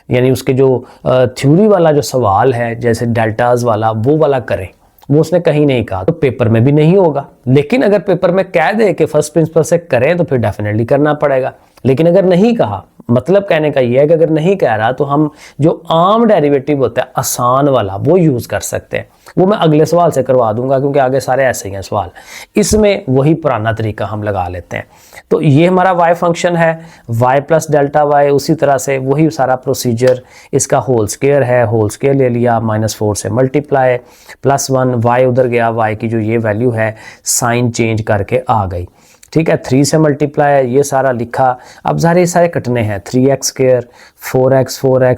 यानी उसके जो थ्योरी वाला जो सवाल है जैसे डेल्टाज वाला वो वाला करें, वो उसने कहीं नहीं कहा। तो पेपर में भी नहीं होगा, लेकिन अगर पेपर में कह दे कि फर्स्ट प्रिंसिपल से करें तो फिर डेफिनेटली करना पड़ेगा। लेकिन अगर नहीं कहा, मतलब कहने का ये है कि अगर नहीं कह रहा तो हम जो आम डेरिवेटिव होता है आसान वाला वो यूज़ कर सकते हैं। वो मैं अगले सवाल से करवा दूंगा क्योंकि आगे सारे ऐसे ही हैं सवाल, इसमें वही पुराना तरीका हम लगा लेते हैं। तो ये हमारा y फंक्शन है, y प्लस डेल्टा वाई, उसी तरह से वही सारा प्रोसीजर, इसका होल स्क्वायर है, होल स्क्वायर ले लिया, -4 से मल्टीप्लाई, +1, y उधर गया, y की जो ये वैल्यू है साइन चेंज करके आ गई, ठीक है। 3 से मल्टीप्लाई, ये सारा लिखा। अब सारे कटने हैं, 3x स्क्वायर, 4x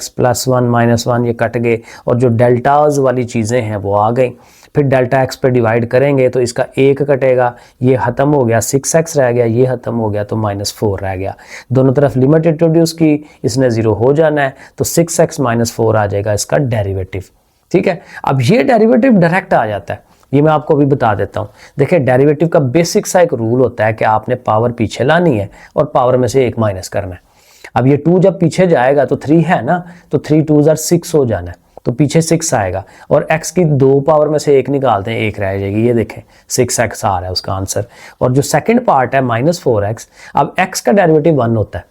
+1 -1 ये कट गए, और जो डेल्टाज वाली चीज़ें हैं वो आ गई। फिर डेल्टा x पे डिवाइड करेंगे तो इसका 1 कटेगा, ये ख़त्म हो गया, 6x रह गया, ये ख़त्म हो गया तो -4 रह गया। दोनों तरफ लिमिट इंट्रोड्यूस की, इसने 0 हो जाना है, तो 6x -4 आ जाएगा इसका डेरिवेटिव, ठीक है। अब ये डेरिवेटिव डायरेक्ट आ जाता है, ये मैं आपको अभी बता देता हूँ। देखिए डेरिवेटिव का बेसिक सा एक रूल होता है कि आपने पावर पीछे लानी है और पावर में से 1 माइनस करना है। अब ये 2 जब पीछे जाएगा तो 3 है ना, तो 3 2 6 हो जाना है, तो पीछे 6 आएगा, और x की 2 पावर में से 1 निकालते हैं, 1 रह जाएगी, ये देखें 6x आ रहा है उसका आंसर। और जो सेकंड पार्ट है -4x, अब x का डेरिवेटिव 1 होता है,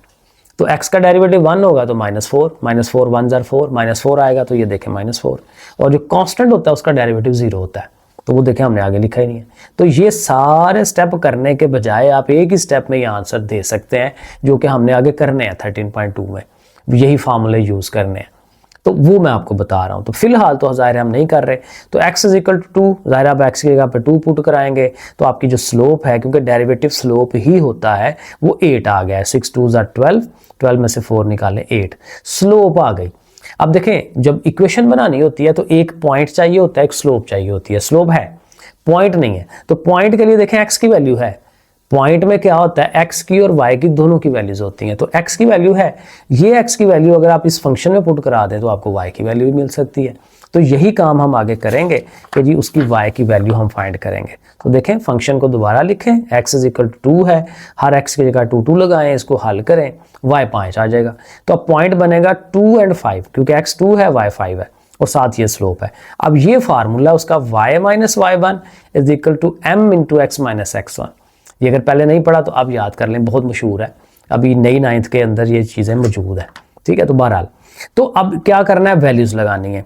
तो x का डेरिवेटिव 1 होगा तो -4 1 ज़र 4 -4 आएगा, तो ये देखें -4। और जो कांस्टेंट होता है उसका डेरिवेटिव 0 होता है, तो वो देखें हमने आगे लिखा ही नहीं है। तो ये सारे स्टेप करने के बजाय आप एक ही स्टेप में ये आंसर दे सकते हैं, जो कि हमने आगे करने हैं 13.2 में, यही फार्मूले यूज़ करने हैं। तो वो मैं आपको बता रहा हूँ। तो फिलहाल तो ज़ाहिर हम नहीं कर रहे, तो x = 2, ज़ाहिर आप x की जगह पे 2 पुट कराएंगे तो आपकी जो स्लोप है, क्योंकि डेरिवेटिव स्लोप ही होता है, वो 8 आ गया है। 6 2 12, 12 में से 4 निकालें 8, स्लोप आ गई। अब देखें जब इक्वेशन बनानी होती है तो एक पॉइंट चाहिए होता है, एक स्लोप चाहिए होती है। स्लोप है, पॉइंट नहीं है, तो पॉइंट के लिए देखें x की वैल्यू है, पॉइंट में क्या होता है x की और y की दोनों की वैल्यूज होती हैं, तो x की वैल्यू है, ये x की वैल्यू अगर आप इस फंक्शन में पुट करा दें तो आपको y की वैल्यू भी मिल सकती है। तो यही काम हम आगे करेंगे कि जी उसकी y की वैल्यू हम फाइंड करेंगे। तो देखें फंक्शन को दोबारा लिखें, x = 2 है, हर x की जगह 2 2 लगाएं, इसको हल करें, y 5 आ जाएगा। तो अब पॉइंट बनेगा 2 और 5, क्योंकि x 2 है y 5 है और साथ ये स्लोप है। अब ये फार्मूला उसका y - y1 = m × x - x1, ये अगर पहले नहीं पढ़ा तो अब याद कर लें, बहुत मशहूर है, अभी नई 9th के अंदर ये चीज़ें मौजूद है, ठीक है। तो बहरहाल तो अब क्या करना है, वैल्यूज़ लगानी है।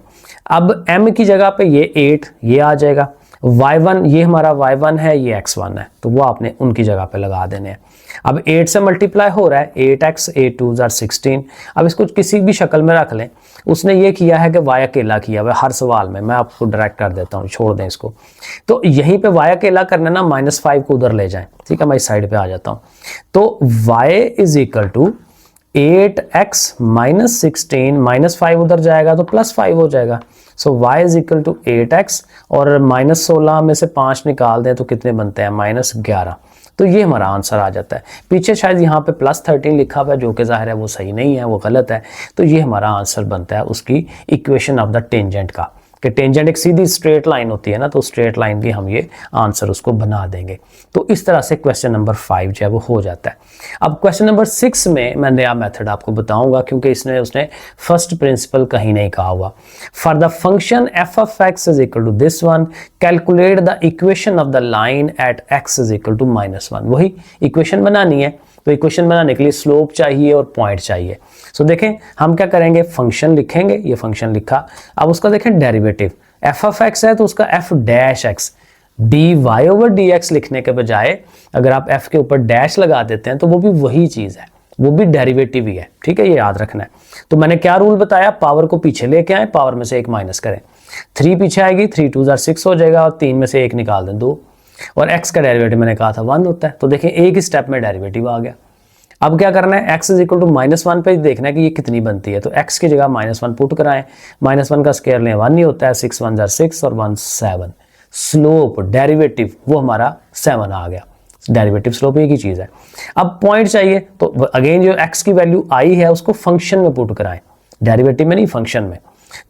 अब m की जगह पे ये 8 ये आ जाएगा, y1 ये हमारा y1 है, ये x1 है, तो वो आपने उनकी जगह पे लगा देने हैं। अब 8 से मल्टीप्लाई हो रहा है, 8x 8 2 16। अब इसको किसी भी शक्ल में रख लें, उसने ये किया है कि y अकेला किया हुआ है हर सवाल में, मैं आपको डायरेक्ट कर देता हूँ, छोड़ दें इसको। तो यहीं पे y अकेला करना ना, -5 को उधर ले जाएं, ठीक है, मैं इस साइड पे आ जाता हूँ। तो y = 8x - 16, -5 उधर जाएगा तो +5 हो जाएगा। सो y = 8x, और -16 में से 5 निकाल दें तो कितने बनते हैं, -11। तो ये हमारा आंसर आ जाता है। पीछे शायद यहाँ पे +13 लिखा हुआ है, जो कि जाहिर है वो सही नहीं है, वो गलत है। तो ये हमारा आंसर बनता है उसकी इक्वेशन ऑफ द टेंजेंट का, कि टेंजेंट एक सीधी स्ट्रेट लाइन होती है ना, तो स्ट्रेट लाइन की हम ये आंसर उसको बना देंगे। तो इस तरह से क्वेश्चन नंबर 5 जो है वो हो जाता है। अब क्वेश्चन नंबर 6 में मैं नया मेथड आपको बताऊंगा, क्योंकि उसने फर्स्ट प्रिंसिपल कहीं नहीं कहा हुआ। For the function f of x = this one, calculate the equation of the line at x = -1। वही इक्वेशन बनानी है, तो इक्वेशन बनाने के लिए स्लोप चाहिए और पॉइंट चाहिए। सो देखें हम क्या करेंगे, फंक्शन लिखेंगे, ये फंक्शन लिखा। अब उसका देखें डेरिवेटिव f of x है तो उसका f' x, d y over d x लिखने के बजाय अगर आप एफ के ऊपर डैश लगा देते हैं तो वो भी वही चीज़ है, वो भी डेरिवेटिव ही है, ठीक है, ये याद रखना है। तो मैंने क्या रूल बताया, पावर को पीछे लेके आए, पावर में से एक माइनस करें, 3 पीछे आएगी, 3 2 जार 6 हो जाएगा और 3 में से एक निकाल दें 2, और x का डेरिवेटिव मैंने कहा था 1 होता है। तो देखें एक ही स्टेप में डेरिवेटिव आ गया। अब क्या करना है, x इज इक्वल टू -1 पे देखना है कि ये कितनी बनती है। तो x की जगह -1 पुट कराएं, -1 का स्क्वायर लें 1 ही होता है, 6 1 जार 6 और 1 7। स्लोप डेरिवेटिव वो हमारा 7 आ गया, डेरिवेटिव स्लोप एक ही चीज़ है। अब पॉइंट चाहिए तो अगेन जो x की वैल्यू आई है उसको फंक्शन में पुट कराएं, डेरिवेटिव में नहीं फंक्शन में।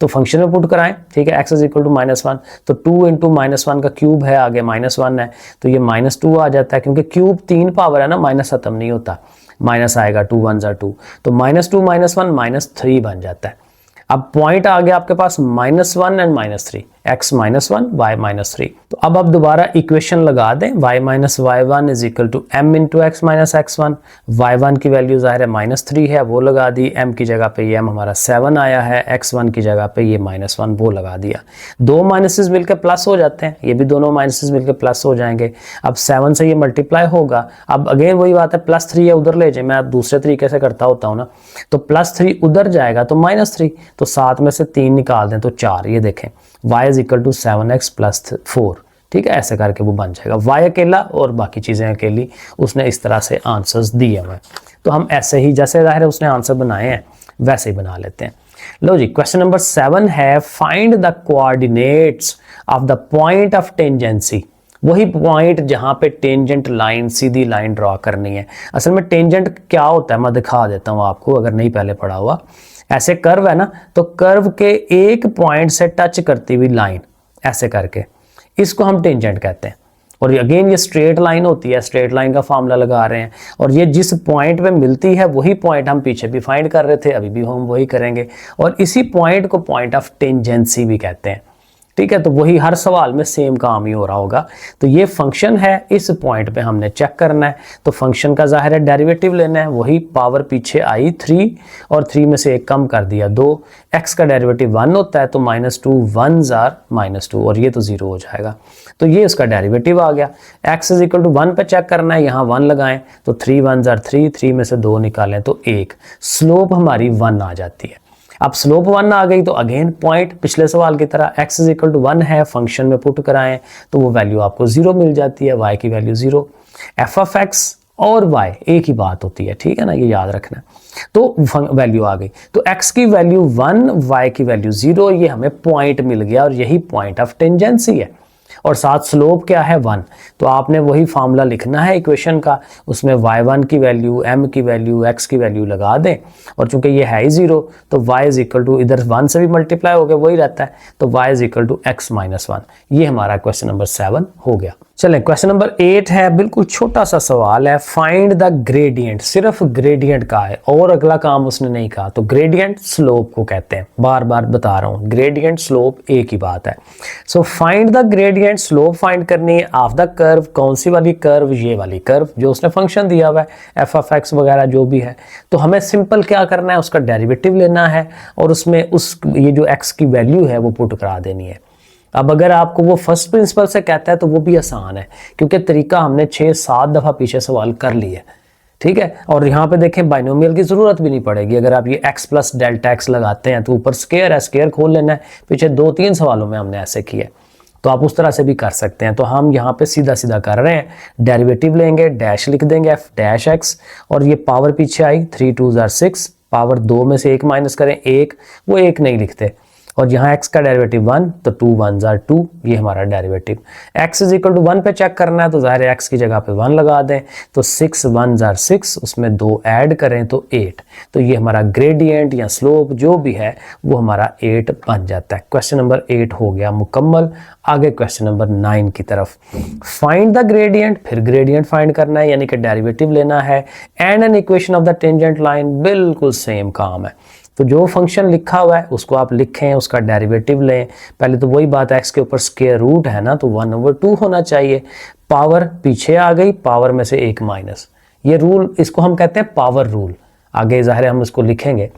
तो फंक्शन में पुट कराएं, ठीक है, x इज इक्वल टू -1, तो 2 इंटू -1 का क्यूब है, आगे -1 है तो ये -2 आ जाता है, क्योंकि क्यूब 3 पावर है ना, माइनस खत्म नहीं होता, माइनस आएगा, 2 1 जार 2, तो -2 -1 -3 बन जाता है। अब पॉइंट आ गया आपके पास -1 एंड -3, x -1 y -3। तो अब आप दोबारा इक्वेशन लगा दें, y - y1 is equal to m into x minus x1। y1 की वैल्यू ज़ाहिर है -3 है, वो लगा दी, m की जगह पे ये m हमारा 7 आया है, x1 की जगह पे ये -1 वो लगा दिया। दो माइनसेस मिलकर प्लस हो जाते हैं, ये भी दोनों माइनसेस मिलकर प्लस हो जाएंगे। अब 7 से ये मल्टीप्लाई होगा, अब अगेन वही बात है, +3 है उधर ले जाए, मैं अब दूसरे तरीके से करता होता हूँ ना, तो +3 उधर जाएगा तो -3, तो 7 में से 3 निकाल दें तो 4, ये देखें y is equal to 7x + 4, ठीक है, ऐसे करके वो बन जाएगा। y अकेला और बाकी चीज़ें अकेली, उसने इस तरह से आंसर्स दिए हुए हैं। तो हम ऐसे ही, जैसे ज़ाहिर है उसने आंसर बनाए हैं वैसे ही बना लेते हैं। लो जी, क्वेश्चन नंबर 7 है find the coordinates of the point of tangency. वही पॉइंट जहां पे टेंजेंट लाइन, सीधी लाइन ड्रॉ करनी है। असल में टेंजेंट क्या होता है मैं दिखा देता हूं आपको, अगर नहीं पहले पढ़ा हुआ। ऐसे कर्व है ना, तो कर्व के एक पॉइंट से टच करती हुई लाइन ऐसे करके, इसको हम टेंजेंट कहते हैं। और अगेन ये स्ट्रेट लाइन होती है, स्ट्रेट लाइन का फार्मूला लगा रहे हैं, और ये जिस पॉइंट पे मिलती है वही पॉइंट हम पीछे भी फाइंड कर रहे थे, अभी भी हम वही करेंगे, और इसी पॉइंट को पॉइंट ऑफ टेंजेंसी भी कहते हैं, ठीक है। तो वही हर सवाल में सेम काम ही हो रहा होगा। तो ये फंक्शन है, इस पॉइंट पे हमने चेक करना है, तो फंक्शन का ज़ाहिर है डेरिवेटिव लेना है, वही पावर पीछे आई 3 और 3 में से एक कम कर दिया 2, x का डेरिवेटिव 1 होता है तो -2 1 जार -2, और ये तो 0 हो जाएगा, तो ये उसका डेरिवेटिव आ गया। x इज इक्वल टू 1 पे चेक करना है, यहाँ 1 लगाएं तो 3 1 जार 3, 3 में से 2 निकालें तो 1, स्लोप हमारी 1 आ जाती है। अब स्लोप 1 आ गई तो अगेन पॉइंट पिछले सवाल की तरह x इज इक्वल टू 1 है, फंक्शन में पुट कराएं तो वो वैल्यू आपको 0 मिल जाती है, y की वैल्यू 0। f ऑफ x और y एक ही बात होती है, ठीक है ना, ये याद रखना। तो वैल्यू आ गई, तो x की वैल्यू 1, y की वैल्यू 0, ये हमें पॉइंट मिल गया और यही पॉइंट ऑफ टेंजेंसी है। और साथ स्लोप क्या है 1, तो आपने वही फार्मूला लिखना है इक्वेशन का, उसमें y1 की वैल्यू, m की वैल्यू, x की वैल्यू लगा दें, और चूंकि ये है ही 0 तो y इज इक्वल टू, इधर 1 से भी मल्टीप्लाई हो गया वही रहता है, तो y is equal to x - 1। ये हमारा क्वेश्चन नंबर 7 हो गया। चलें क्वेश्चन नंबर 8 है, बिल्कुल छोटा सा सवाल है, फाइंड द ग्रेडियंट। सिर्फ ग्रेडियंट का है और अगला काम उसने नहीं कहा। तो ग्रेडियंट स्लोप को कहते हैं, बार बार बता रहा हूं, ग्रेडियंट स्लोप एक ही बात है। So find the gradient, slope find करनी है ऑफ द कर्व। कौन सी वाली कर्व? ये वाली कर्व जो उसने फंक्शन दिया हुआ है, एफ ऑफ एक्स वगैरह जो भी है। तो हमें सिंपल क्या करना है, उसका डेरिवेटिव लेना है और उसमें ये जो एक्स की वैल्यू है वो पुट करा देनी है। अब अगर आपको वो फर्स्ट प्रिंसिपल से कहता है तो वो भी आसान है, क्योंकि तरीका हमने 6-7 दफ़ा पीछे सवाल कर लिया, ठीक है। और यहाँ पे देखें बाइनोमियल की ज़रूरत भी नहीं पड़ेगी। अगर आप ये x प्लस डेल्टा एक्स लगाते हैं तो ऊपर स्क्वायर है, स्क्वायर खोल लेना है। पीछे 2-3 सवालों में हमने ऐसे किए, तो आप उस तरह से भी कर सकते हैं। तो हम यहाँ पे सीधा सीधा कर रहे हैं, डेरिवेटिव लेंगे, डैश लिख देंगे f डैश x, और ये पावर पीछे आई 3 2 जार 6, पावर 2 में से 1 माइनस करें 1, वो 1 नहीं लिखते, और यहाँ x का डेरिवेटिव 1 तो 2 1 जार 2, ये हमारा derivative. x is equal to 1 पे चेक करना है तो ज़ाहिर है x की जगह पे 1 लगा दें, तो 6 1 जार 6, उसमें 2 ऐड करें तो 8। तो ये हमारा ग्रेडियंट या स्लोप जो भी है वो हमारा 8 बन जाता है। क्वेश्चन नंबर 8 हो गया मुकम्मल। आगे क्वेश्चन नंबर 9 की तरफ, फाइंड द ग्रेडियंट। फिर ग्रेडियंट फाइंड करना है, यानी कि डेरिवेटिव लेना है, and an equation of the tangent line. बिल्कुल सेम काम है। तो जो फंक्शन लिखा हुआ है उसको आप लिखें, उसका डेरिवेटिव लें। पहले तो वही बात है, x के ऊपर स्क्वायर रूट है ना, तो 1/2 होना चाहिए। पावर पीछे आ गई, पावर में से 1 माइनस, ये रूल, इसको हम कहते हैं पावर रूल। आगे ज़ाहिर हम इसको लिखेंगे।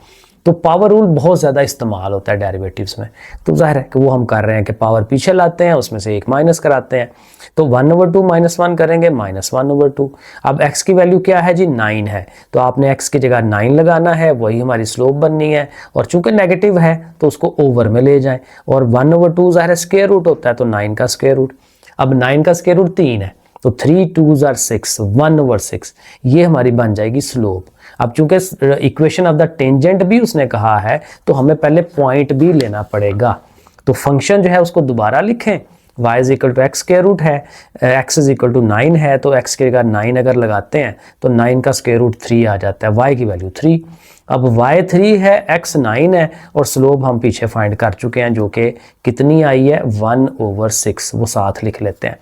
तो पावर रूल बहुत ज़्यादा इस्तेमाल होता है डेरिवेटिव्स में। तो जाहिर है कि वो हम कर रहे हैं कि पावर पीछे लाते हैं, उसमें से एक माइनस कराते हैं। तो 1/2 -1 करेंगे, -1/2। अब x की वैल्यू क्या है जी, 9 है, तो आपने x की जगह 9 लगाना है, वही हमारी स्लोप बननी है। और चूंकि नेगेटिव है तो उसको ओवर में ले जाएं, और 1/2 ज़ाहिर है स्क्वायर रूट होता है, तो 9 का स्क्वायर रूट। अब 9 का स्क्वायर रूट 3 है, तो 3 2s are 6, 1/6 ये हमारी बन जाएगी स्लोप। अब चूंकि इक्वेशन ऑफ द टेंजेंट भी उसने कहा है, तो हमें पहले पॉइंट भी लेना पड़ेगा। तो फंक्शन जो है उसको दोबारा लिखें, y is equal to x square root है, x इज इक्वल टू 9 है, तो x की जगह 9 अगर लगाते हैं तो 9 का स्क्वायर रूट 3 आ जाता है, y की वैल्यू 3। अब y 3 है, x 9 है, और स्लोप हम पीछे फाइंड कर चुके हैं जो कि कितनी आई है, 1/6, वो साथ लिख लेते हैं।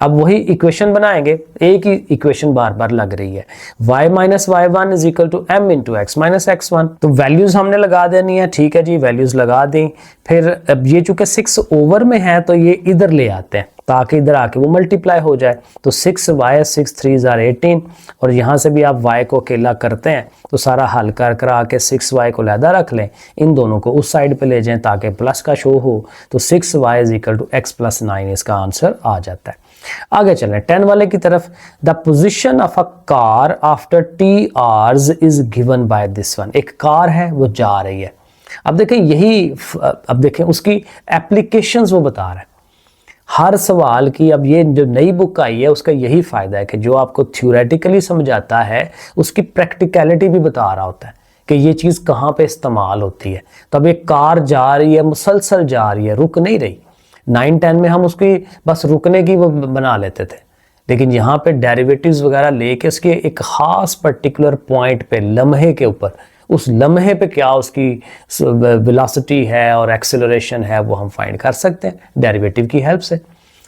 अब वही इक्वेशन बनाएंगे, एक ही इक्वेशन बार बार लग रही है, y minus y1 is equal to m into x minus x1। तो वैल्यूज हमने लगा देनी है, ठीक है जी, वैल्यूज लगा दें। फिर अब ये चूंकि 6 ओवर में है तो ये इधर ले आते हैं ताकि इधर आके वो मल्टीप्लाई हो जाए। तो 6y 6 3 are 18, और यहाँ से भी आप y को अकेला करते हैं तो सारा हल कर करा के 6y को लहदा रख लें, इन दोनों को उस साइड पे ले जाएं ताकि प्लस का शो हो। तो 6y is equal to x plus 9 इसका आंसर आ जाता है। आगे चलें 10 वाले की तरफ। The position of a car after t hours is given by this one. एक कार है, वो जा रही है। अब देखें उसकी एप्लीकेशंस वो बता रहा है हर सवाल की। अब ये जो नई बुक आई है उसका यही फायदा है कि जो आपको थ्योरेटिकली समझाता है उसकी प्रैक्टिकलिटी भी बता रहा होता है कि ये चीज़ कहाँ पे इस्तेमाल होती है। तो अब एक कार जा रही है, मुसलसल जा रही है, रुक नहीं रही। 9-10 में हम उसकी बस रुकने की वो बना लेते थे, लेकिन यहाँ पे डेरिवेटिव्स वगैरह लेके उसके एक ख़ास पर्टिकुलर पॉइंट पे, लम्हे के ऊपर, उस लम्हे पे क्या उसकी वेलोसिटी है और एक्सेलरेशन है वो हम फाइंड कर सकते हैं डेरिवेटिव की हेल्प से।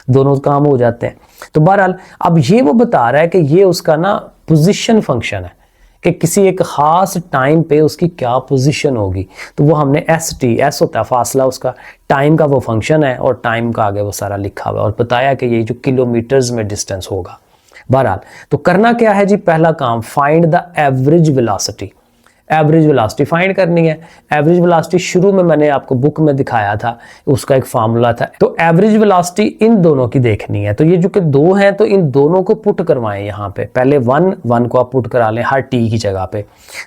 दोनों काम हो जाते हैं। तो बहरहाल अब ये वो बता रहा है कि ये उसका ना पोजीशन फंक्शन है कि किसी एक ख़ास टाइम पे उसकी क्या पोजीशन होगी। तो वो हमने एस होता है फासला उसका, टाइम का वो फंक्शन है, और टाइम का आगे वो सारा लिखा हुआ है, और बताया कि ये जो किलोमीटर्स में डिस्टेंस होगा। बहरहाल तो करना क्या है जी, पहला काम find the average velocity. Average velocity find करनी है। एवरेज वेलोसिटी शुरू में मैंने आपको बुक में दिखाया था, उसका एक फार्मूला था। तो एवरेज वेलोसिटी इन दोनों की देखनी है। तो ये जो कि दो हैं तो इन दोनों को पुट करवाएं यहाँ पे। पहले 1 को आप पुट करा लें हर टी की जगह पे।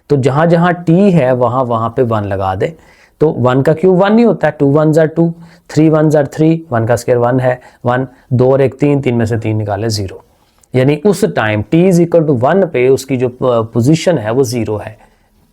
तो जहाँ जहाँ टी है वहाँ पे 1 लगा दे। तो 1 का क्यूब 1 नहीं होता है, 2 1s are 2, 3 1s are 3, 1 का स्क्वायर 1 है 1, 2 और 1 3, 3 में से 3 निकाले 0। यानी उस time t is equal to 1 पे उसकी जो पोजीशन है वो 0 है,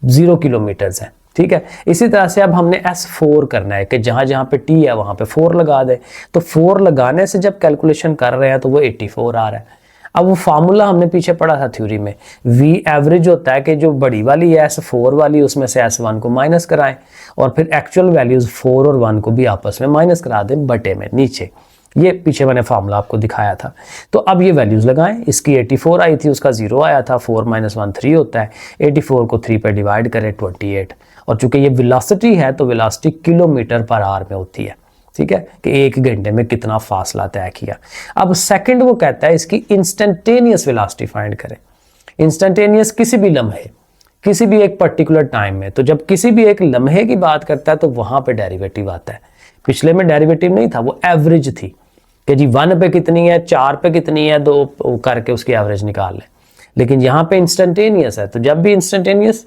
0 किलोमीटर्स है। ठीक है, इसी तरह से अब हमने S4 करना है कि जहां जहां पे t है वहां पे 4 लगा दे। तो 4 लगाने से जब कैलकुलेशन कर रहे हैं तो वो 84 आ रहा है। अब वो फार्मूला हमने पीछे पढ़ा था थ्योरी में, v एवरेज होता है कि जो बड़ी वाली है S4 वाली, उसमें से S1 को माइनस कराएं और फिर एक्चुअल वैल्यूज 4 और 1 को भी आपस में माइनस करा दें बटे में नीचे। ये पीछे मैंने फार्मूला आपको दिखाया था। तो अब ये वैल्यूज लगाएं। इसकी 84 आई थी, उसका 0 आया था, 4 - 1 3 होता है। 84 को 3 पे डिवाइड करें 28। और चूंकि ये वेलोसिटी है तो वेलोसिटी किलोमीटर पर आवर में होती है। ठीक है, कि 1 घंटे में कितना फासला तय किया। अब सेकंड वो कहता है इसकी इंस्टेंटेनियस वेलोसिटी फाइंड करें। इंस्टेंटेनियस किसी भी लम्हे, किसी भी एक पर्टिकुलर टाइम में। तो जब किसी भी एक लम्हे की बात करता है तो वहां पे डेरिवेटिव आता है। पिछले में डेरिवेटिव नहीं था, वो एवरेज थी कि जी 1 पे कितनी है, 4 पे कितनी है, 2 करके उसकी एवरेज निकाल लें। लेकिन यहाँ पे इंस्टेंटेनियस है, तो जब भी इंस्टेंटेनियस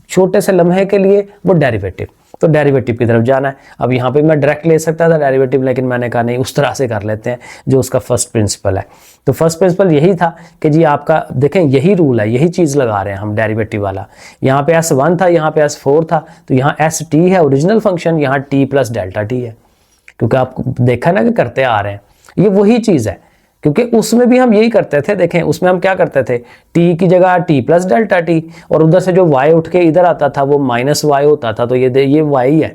छोटे से लम्हे के लिए वो डेरिवेटिव, तो डेरिवेटिव की तरफ जाना है। अब यहाँ पे मैं डायरेक्ट ले सकता था डेरिवेटिव, लेकिन मैंने कहा नहीं, उस तरह से कर लेते हैं जो उसका फर्स्ट प्रिंसिपल है। तो फर्स्ट प्रिंसिपल यही था कि जी आपका देखें यही रूल है, यही चीज़ लगा रहे हैं हम डेरिवेटिव वाला। यहाँ पे S1 था, यहाँ पे S4 था, तो यहाँ ST है ओरिजिनल फंक्शन, यहाँ t प्लस डेल्टा टी है, क्योंकि आप देखा ना कि करते आ रहे हैं, ये वही चीज़ है। क्योंकि उसमें भी हम यही करते थे। देखें उसमें हम क्या करते थे, t की जगह t प्लस डेल्टा टी, और उधर से जो y उठ के इधर आता था वो माइनस y होता था। तो ये y है,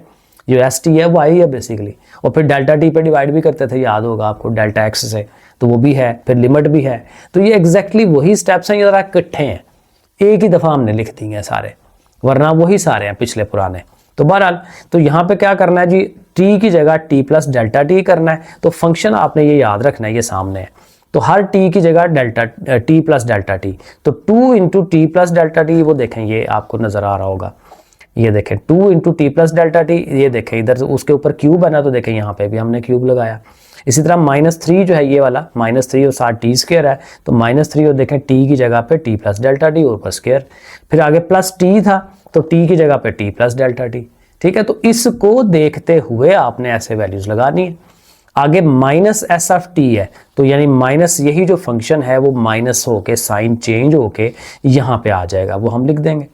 जो ST है y है बेसिकली। और फिर डेल्टा टी पे डिवाइड भी करते थे, याद होगा आपको, डेल्टा x से, तो वो भी है, फिर लिमिट भी है। तो ये एग्जैक्टली वही स्टेप्स हैं, ये जरा इकट्ठे हैं, एक ही दफ़ा हमने लिख दी हैं सारे, वरना वही सारे हैं पिछले पुराने। तो बहरहाल तो यहाँ पे क्या करना है जी, t की जगह t प्लस डेल्टा टी करना है। तो फंक्शन आपने ये याद रखना है, ये सामने है। तो हर t की जगह t प्लस डेल्टा टी, तो 2 × t प्लस डेल्टा टी, वो देखें ये आपको नज़र आ रहा होगा, ये देखें 2 into T plus delta T, ये देखें इधर उसके ऊपर क्यूब है ना, तो देखें यहाँ पे भी हमने क्यूब लगाया। इसी तरह -3 जो है ये वाला -3 और साथ टी स्क्वायर है, तो -3 और देखें टी की जगह पे टी प्लस डेल्टा टी और ऊपर स्क्वायर, फिर आगे प्लस टी था तो टी की जगह पे टी प्लस डेल्टा टी। ठीक है, तो इसको देखते हुए आपने ऐसे वैल्यूज लगानी है। आगे -s ऑफ टी है, तो यानी माइनस यही जो फंक्शन है वो माइनस होके साइन चेंज होके यहाँ पे आ जाएगा, वो हम लिख देंगे।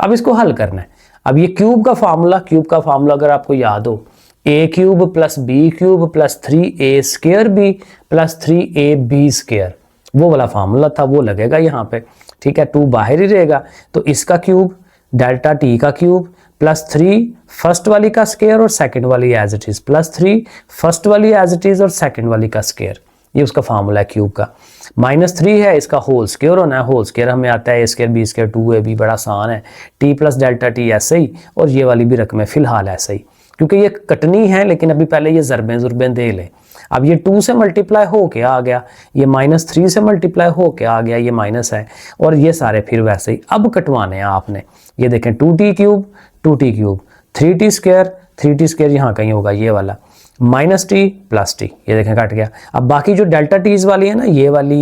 अब इसको हल करना है। अब ये क्यूब का फार्मूला अगर आपको याद हो, a cube plus b cube plus 3a square b plus 3ab square, वो वाला फार्मूला था, वो लगेगा यहाँ पे। ठीक है, 2 बाहर ही रहेगा, तो इसका क्यूब डेल्टा टी का क्यूब प्लस 3 फर्स्ट वाली का स्क्वायर और सेकंड वाली as it is, plus 3 first वाली एज इट इज और सेकंड वाली का स्क्वायर, ये उसका फार्मूला है क्यूब का। -3 है, इसका होल स्क्वायर होना है, होल स्क्वायर हमें आता है a square B square 2ab, बड़ा आसान है। टी प्लस डेल्टा टी ऐसे ही, और ये वाली भी रकम है फिलहाल ऐसे ही, क्योंकि ये कटनी है, लेकिन अभी पहले ये ज़रबें दे लें। अब ये 2 से मल्टीप्लाई हो के आ गया, ये -3 से मल्टीप्लाई हो के आ गया, ये माइनस है, और ये सारे फिर वैसे ही अब कटवाने हैं आपने। ये देखें 2t क्यूब 3t स्क्वायर यहाँ कहीं होगा ये वाला, -t प्लस टी, ये देखें कट गया। अब बाकी जो डेल्टा टीज वाली है ना, ये वाली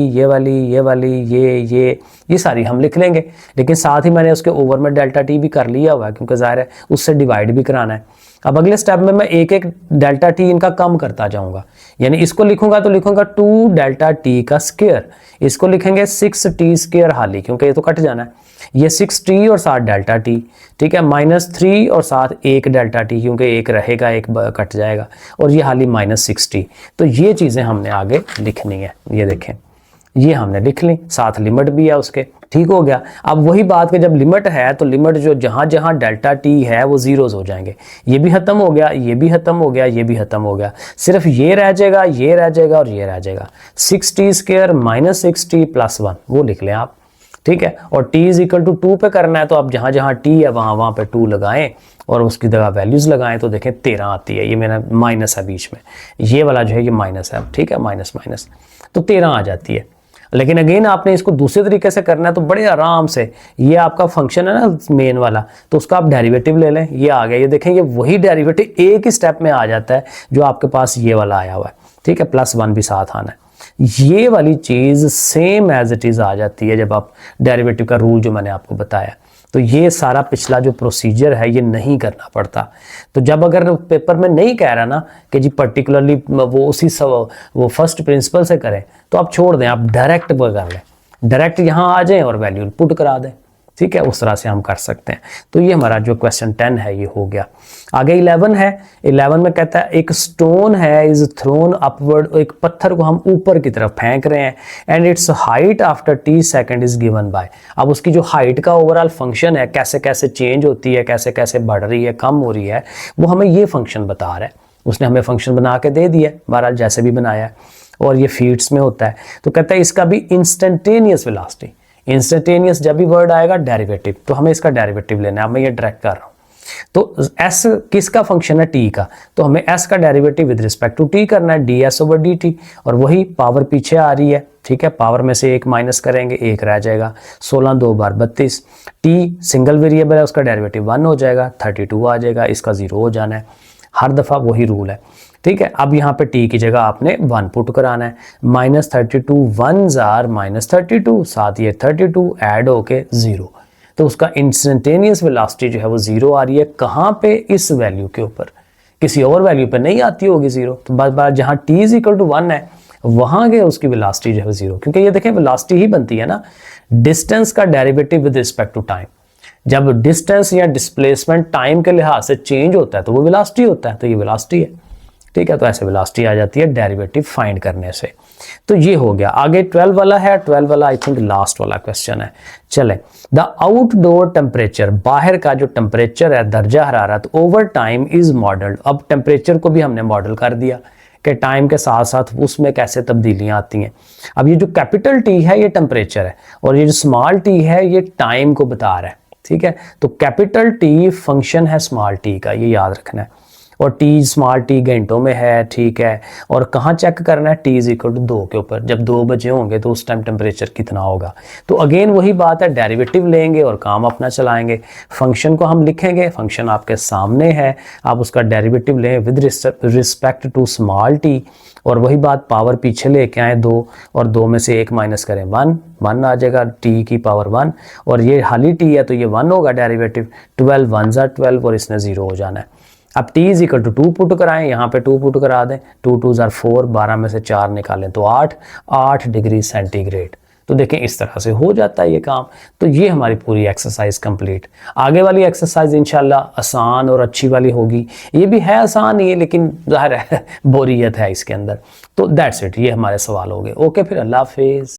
ये सारी हम लिख लेंगे, लेकिन साथ ही मैंने उसके ओवर में डेल्टा टी भी कर लिया हुआ है, क्योंकि जाहिर है उससे डिवाइड भी कराना है। अब अगले स्टेप में मैं एक एक डेल्टा टी इनका कम करता जाऊंगा, यानी इसको लिखूंगा तो लिखूंगा 2 डेल्टा टी का स्क्वायर, इसको लिखेंगे 6t स्क्वायर हाली, क्योंकि ये तो कट जाना है, ये 6t और साथ डेल्टा टी। ठीक है, -3 और साथ एक डेल्टा टी, क्योंकि एक रहेगा एक कट जाएगा, और ये हाली -6t। तो ये चीज़ें हमने आगे लिखनी है, ये देखें ये हमने लिख ली, साथ लिमिट भी है उसके। ठीक हो गया। अब वही बात कि जब लिमिट है तो लिमिट जो जहाँ जहाँ डेल्टा टी है वो जीरोज हो जाएंगे, ये भी खत्म हो गया, ये भी खत्म हो गया, ये भी खत्म हो गया, सिर्फ ये रह जाएगा, ये रह जाएगा और ये रह जाएगा। 6t स्क्वायर -6t प्लस 1 वो लिख लें आप। ठीक है, और t इज इक्वल टू 2 पे करना है, तो आप जहाँ जहाँ t है वहाँ पे 2 लगाएं और उसकी जगह वैल्यूज लगाएं, तो देखें 13 आती है। ये मेरा माइनस है बीच में, ये वाला जो है ये माइनस है। ठीक है, माइनस तो 13 आ जाती है। लेकिन अगेन आपने इसको दूसरे तरीके से करना है, तो बड़े आराम से, ये आपका फंक्शन है ना मेन वाला, तो उसका आप डेरिवेटिव ले लें, ये आ गया। ये देखें ये वही डेरिवेटिव एक ही स्टेप में आ जाता है जो आपके पास ये वाला आया हुआ है। ठीक है, +1 भी साथ आना है। ये वाली चीज़ सेम एज इट इज़ आ जाती है जब आप डेरिवेटिव का रूल जो मैंने आपको बताया। तो ये सारा पिछला जो प्रोसीजर है ये नहीं करना पड़ता। तो जब अगर पेपर में नहीं कह रहा ना कि जी पर्टिकुलरली वो उसी वो फर्स्ट प्रिंसिपल से करें, तो आप छोड़ दें, आप डायरेक्ट कर लें, डायरेक्ट यहाँ आ जाएं और वैल्यू पुट करा दें। ठीक है, उस तरह से हम कर सकते हैं। तो ये हमारा जो क्वेश्चन 10 है ये हो गया। आगे 11 है। 11 में कहता है एक स्टोन है इज थ्रोन अपवर्ड, एक पत्थर को हम ऊपर की तरफ फेंक रहे हैं, and it's height after t second is given by. अब उसकी जो हाइट का ओवरऑल फंक्शन है, कैसे कैसे चेंज होती है, कैसे कैसे बढ़ रही है, कम हो रही है, वो हमें ये फंक्शन बता रहा है। उसने हमें फंक्शन बना के दे दिया, बहरहाल जैसे भी बनाया है, और ये फीट्स में होता है। तो कहता है इसका भी इंस्टेंटेनियस वेलोसिटी, इंस्टेंटेनियस जब भी वर्ड आएगा डेरिवेटिव, तो हमें इसका डेरिवेटिव लेना है। अब मैं ये डायरेक्ट कर रहा हूँ। तो s किसका फंक्शन है, t का, तो हमें s का derivative with respect to t करना है, ds/dt, और वही पावर पीछे आ रही है। ठीक है, पावर में से एक माइनस करेंगे, एक रह जाएगा, 16 2 बार 32, t सिंगल वेरिएबल है, उसका डेरिवेटिव 1 हो जाएगा, 32 आ जाएगा, इसका 0 हो जाना है, हर दफ़ा वही रूल है। ठीक है, अब यहाँ पे t की जगह आपने 1 पुट कराना है, -32 1s आर -32, साथ ये 32 ऐड होके 0, तो उसका इंस्टेंटेनियस वेलोसिटी जो है वो 0 आ रही है। कहाँ पे, इस वैल्यू के ऊपर, किसी और वैल्यू पे नहीं आती होगी 0। तो बार बार जहाँ t इज इक्वल टू 1 है वहाँ के उसकी वेलोसिटी जो है 0, क्योंकि ये देखें वेलोसिटी ही बनती है ना डिस्टेंस का derivative with respect to time. जब डिस्टेंस या डिस्प्लेसमेंट टाइम के लिहाज से चेंज होता है तो वो वेलोसिटी होता है, तो ये वेलोसिटी है। ठीक है, तो ऐसे वेलोसिटी आ जाती है डेरिवेटिव फाइंड करने से। तो ये हो गया। आगे 12 वाला है, 12 वाला आई थिंक लास्ट वाला क्वेश्चन है। चलें, द आउटडोर टेम्परेचर, बाहर का जो टेम्परेचर है, दर्जा हरारत, ओवर टाइम इज मॉडल्ड। अब टेम्परेचर को भी हमने मॉडल कर दिया कि टाइम के साथ साथ उसमें कैसे तब्दीलियां आती हैं। अब ये जो कैपिटल टी है ये टेम्परेचर है, और ये जो स्मॉल टी है ये टाइम को बता रहा है। ठीक है, तो कैपिटल टी फंक्शन है स्मॉल टी का, ये याद रखना है। और टी स्मॉल टी घंटों में है, ठीक है। और कहाँ चेक करना है, टी इज इक्वल टू 2 के ऊपर। जब 2 बजे होंगे तो उस टाइम टेम्परेचर कितना होगा। तो अगेन वही बात है, डेरिवेटिव लेंगे और काम अपना चलाएंगे। फंक्शन को हम लिखेंगे, फंक्शन आपके सामने है, आप उसका डेरिवेटिव लें with respect to small t, और वही बात पावर पीछे लेके आए 2, और 2 में से 1 माइनस करें 1, 1 आ जाएगा, टी की पावर 1, और ये खाली टी है तो ये 1 होगा डेरिवेटिव। 12 1 12 और इसने 0 हो जाना है। अब t is equal to 2 put कराएं, यहाँ पे 2 पुट करा दें, 2 2 4, 12 में से 4 निकालें तो 8 डिग्री सेंटीग्रेड। तो देखें इस तरह से हो जाता है ये काम। तो ये हमारी पूरी एक्सरसाइज कंप्लीट। आगे वाली एक्सरसाइज इंशाल्लाह आसान और अच्छी वाली होगी। ये भी है आसान ही है, लेकिन ज़ाहिर है बोरियत है इसके अंदर। तो दैट्स इट, ये हमारे सवाल हो गए। ओके, फिर अल्लाह हाफिज़।